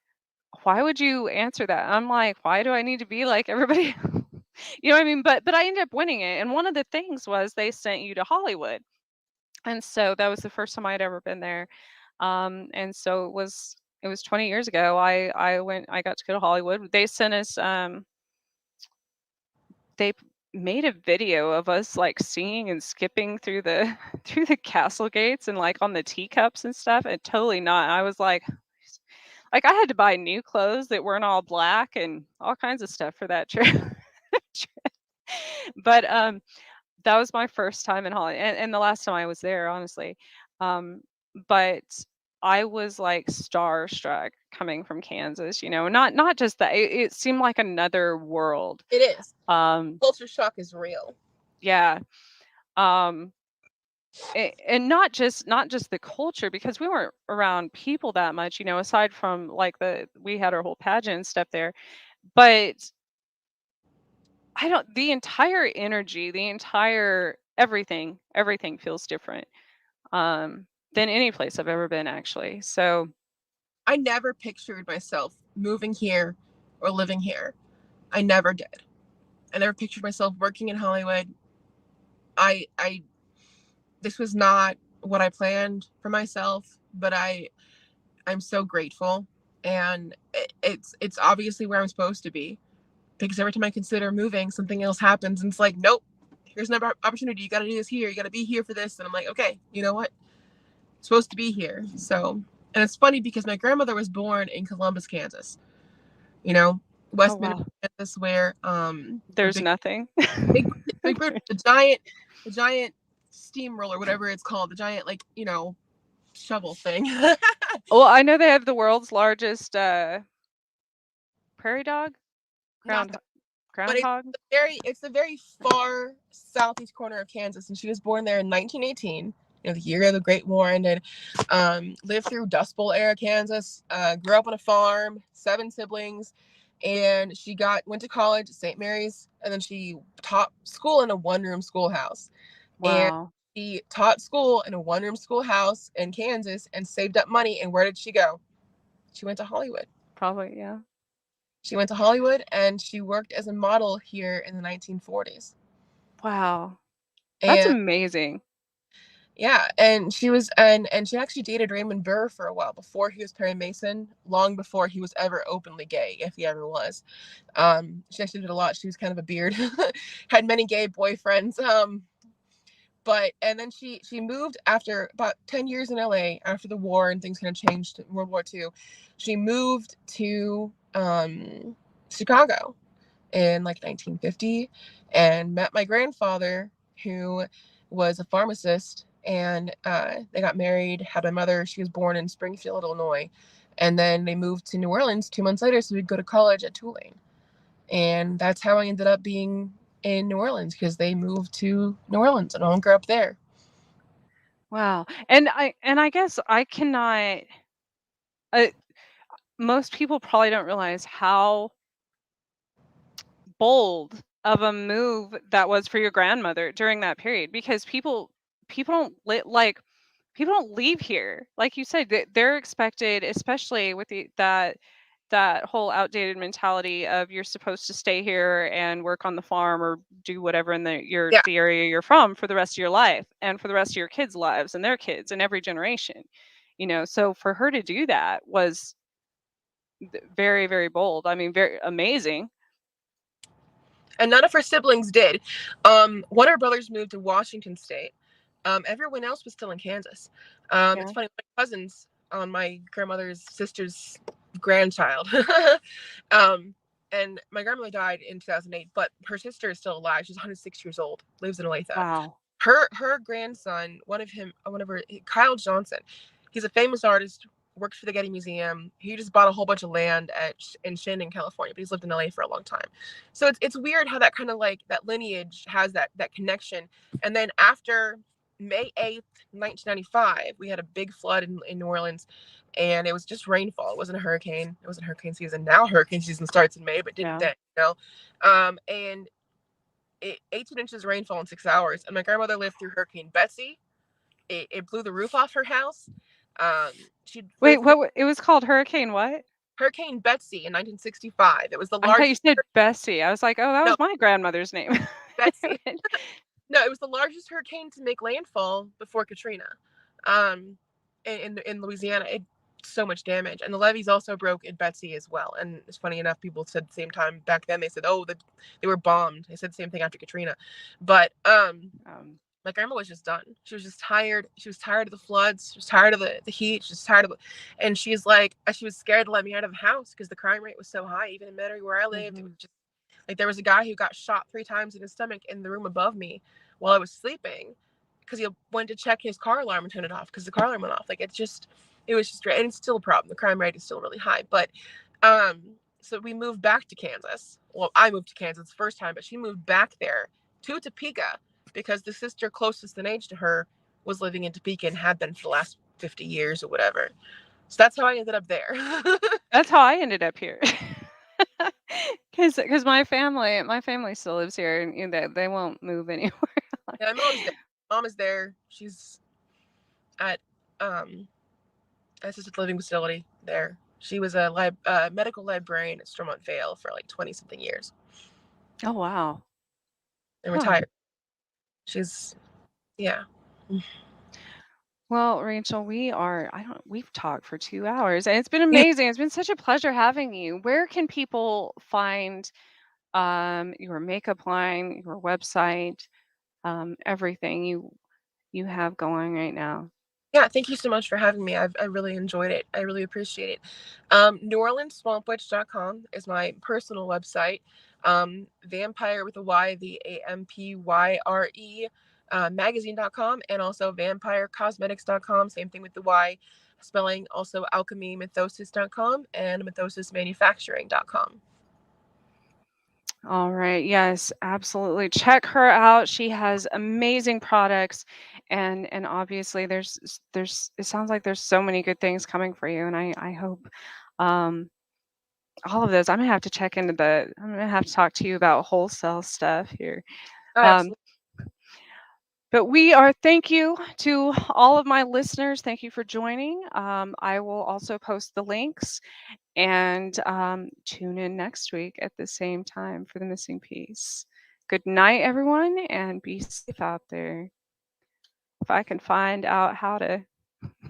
why would you answer that? I'm like, why do I need to be like everybody? You know what I mean? But I ended up winning it. And one of the things was they sent you to Hollywood. And so that was the first time I'd ever been there. And so it was 20 years ago. I got to go to Hollywood. They sent us they made a video of us like singing and skipping through the through the castle gates and like on the teacups and stuff. And totally not. I was like I had to buy new clothes that weren't all black and all kinds of stuff for that trip. But that was my first time in Hollywood, and the last time I was there, honestly. Um, but I was like starstruck coming from Kansas. Not just that. It seemed like another world. it is. Um, Culture shock is real. yeah. Um, and not just the culture because we weren't around people that much. Aside from like we had our whole pageant and stuff there, but I don't the entire energy, the entire everything feels different than any place I've ever been actually. So, I never pictured myself moving here or living here. I never did. I never pictured myself working in Hollywood. I this was not what I planned for myself, but I'm so grateful, and it's obviously where I'm supposed to be, because every time I consider moving, something else happens, and it's like, nope, here's another opportunity. You got to do this here. You got to be here for this, and I'm like, okay, you know what? I'm supposed to be here. So, and it's funny because my grandmother was born in Columbus, Kansas. You know, oh West Middle wow, Kansas, where the there's nothing. big big bird, the giant steamroller, whatever it's called, the giant, like, shovel thing. Well, I know they have the world's largest prairie dog, Not ground that, but groundhog. it's the very far southeast corner of Kansas, and she was born there in 1918. The year of the Great War ended. Lived through Dust Bowl era Kansas. Grew up on a farm, 7 siblings, and she went to college at St. Mary's, and then she taught school in a 1-room schoolhouse. And Wow. she taught school in a 1-room schoolhouse in Kansas and saved up money. And where did she go? She went to Hollywood. Probably, yeah. She went to Hollywood and she worked as a model here in the 1940s. Wow. That's And amazing. yeah, and she actually dated Raymond Burr for a while before he was Perry Mason, long before he was ever openly gay, if he ever was. She actually did a lot. She was kind of a beard, had many gay boyfriends. And then she moved after about 10 years in LA after the war and things kind of changed in World War II. She moved to Chicago in like 1950 and met my grandfather, who was a pharmacist, and they got married, had my mother. She was born in Springfield, Illinois, and then they moved to New Orleans 2 months later so we'd go to college at Tulane. And that's how I ended up being in New Orleans, because they moved to New Orleans and I grew up there. Wow. And I guess I cannot uh, most people probably don't realize how bold of a move that was for your grandmother during that period, because people don't people don't leave here. Like you said, they're expected, especially with that whole outdated mentality of you're supposed to stay here and work on the farm or do whatever in Yeah. the area you're from for the rest of your life and for the rest of your kids' lives and their kids and every generation. So for her to do that was very, very bold. I mean, very amazing. And none of her siblings did. One of her brothers moved to Washington State. Everyone else was still in Kansas. Yeah. It's funny, my cousins on my grandmother's sister's grandchild. um, and my grandmother died in 2008, but her sister is still alive. She's 106 years old, lives in Olathe. Wow. Her grandson, one of her, Kyle Johnson, he's a famous artist, works for the Getty Museum. He just bought a whole bunch of land in Shandon, California, but he's lived in LA for a long time. So it's weird how that kind of like that lineage has that connection. And then after May 8th, 1995, we had a big flood in New Orleans, and it was just rainfall. It wasn't a hurricane. It wasn't hurricane season. Now hurricane season starts in May, but didn't Yeah. then. And 18 inches of rainfall in 6 hours. And my grandmother lived through Hurricane Betsy. It blew the roof off her house. She Wait, lived through it was called Hurricane what? Hurricane Betsy in 1965. It was the I thought you largest. said Bessie. I was like, "Oh, that No, was my grandmother's name." Betsy. No, it was the largest hurricane to make landfall before Katrina. Um, in Louisiana, it so much damage, and the levees also broke in Betsy as well. And it's funny enough, people said the same time back then. They said, "Oh, they were bombed." They said the same thing after Katrina, but my grandma was just done. She was just tired. She was tired of the floods. She was tired of the heat. She was tired of it. And she's like, she was scared to let me out of the house because the crime rate was so high. Even in Metairie where I lived, it was just like there was a guy who got shot 3 times in his stomach in the room above me while I was sleeping because he went to check his car alarm and turn it off because the car alarm went off. Like it was just, and it's still a problem. The crime rate is still really high. But so we moved back to Kansas. Well, I moved to Kansas the first time, but she moved back there to Topeka because the sister closest in age to her was living in Topeka and had been for the last 50 years or whatever. So that's how I ended up there. That's how I ended up here. Because my family still lives here, and they won't move anywhere. Yeah, my mom's there. Mom is there. She's at assisted living facility there. She was a medical librarian at Stormont Vale for like 20 something years Oh, wow. and Huh. retired. She's, yeah. Well, Rachel, we've talked for 2 hours, and it's been amazing. It's been such a pleasure having you. Where can people find your makeup line, your website, everything you have going right now? Yeah, thank you so much for having me. I really enjoyed it. I really appreciate it. NewOrleansSwampWitch.com is my personal website. Vampire with a Y, VAMPYRE, magazine.com, and also vampirecosmetics.com, same thing with the Y. spelling also Alchemy, Mythosis.com, and MythosisManufacturing.com. All right. Yes, absolutely. Check her out. She has amazing products, and obviously there's it sounds like there's so many good things coming for you, and I hope um all of those. I'm gonna have to check into the. I'm gonna have to talk to you about wholesale stuff here. Oh, Um, absolutely. but we are. Thank you to all of my listeners. Thank you for joining. I will also post the links and tune in next week at the same time for the missing piece. Good night, everyone, and be safe out there. If I can find out how to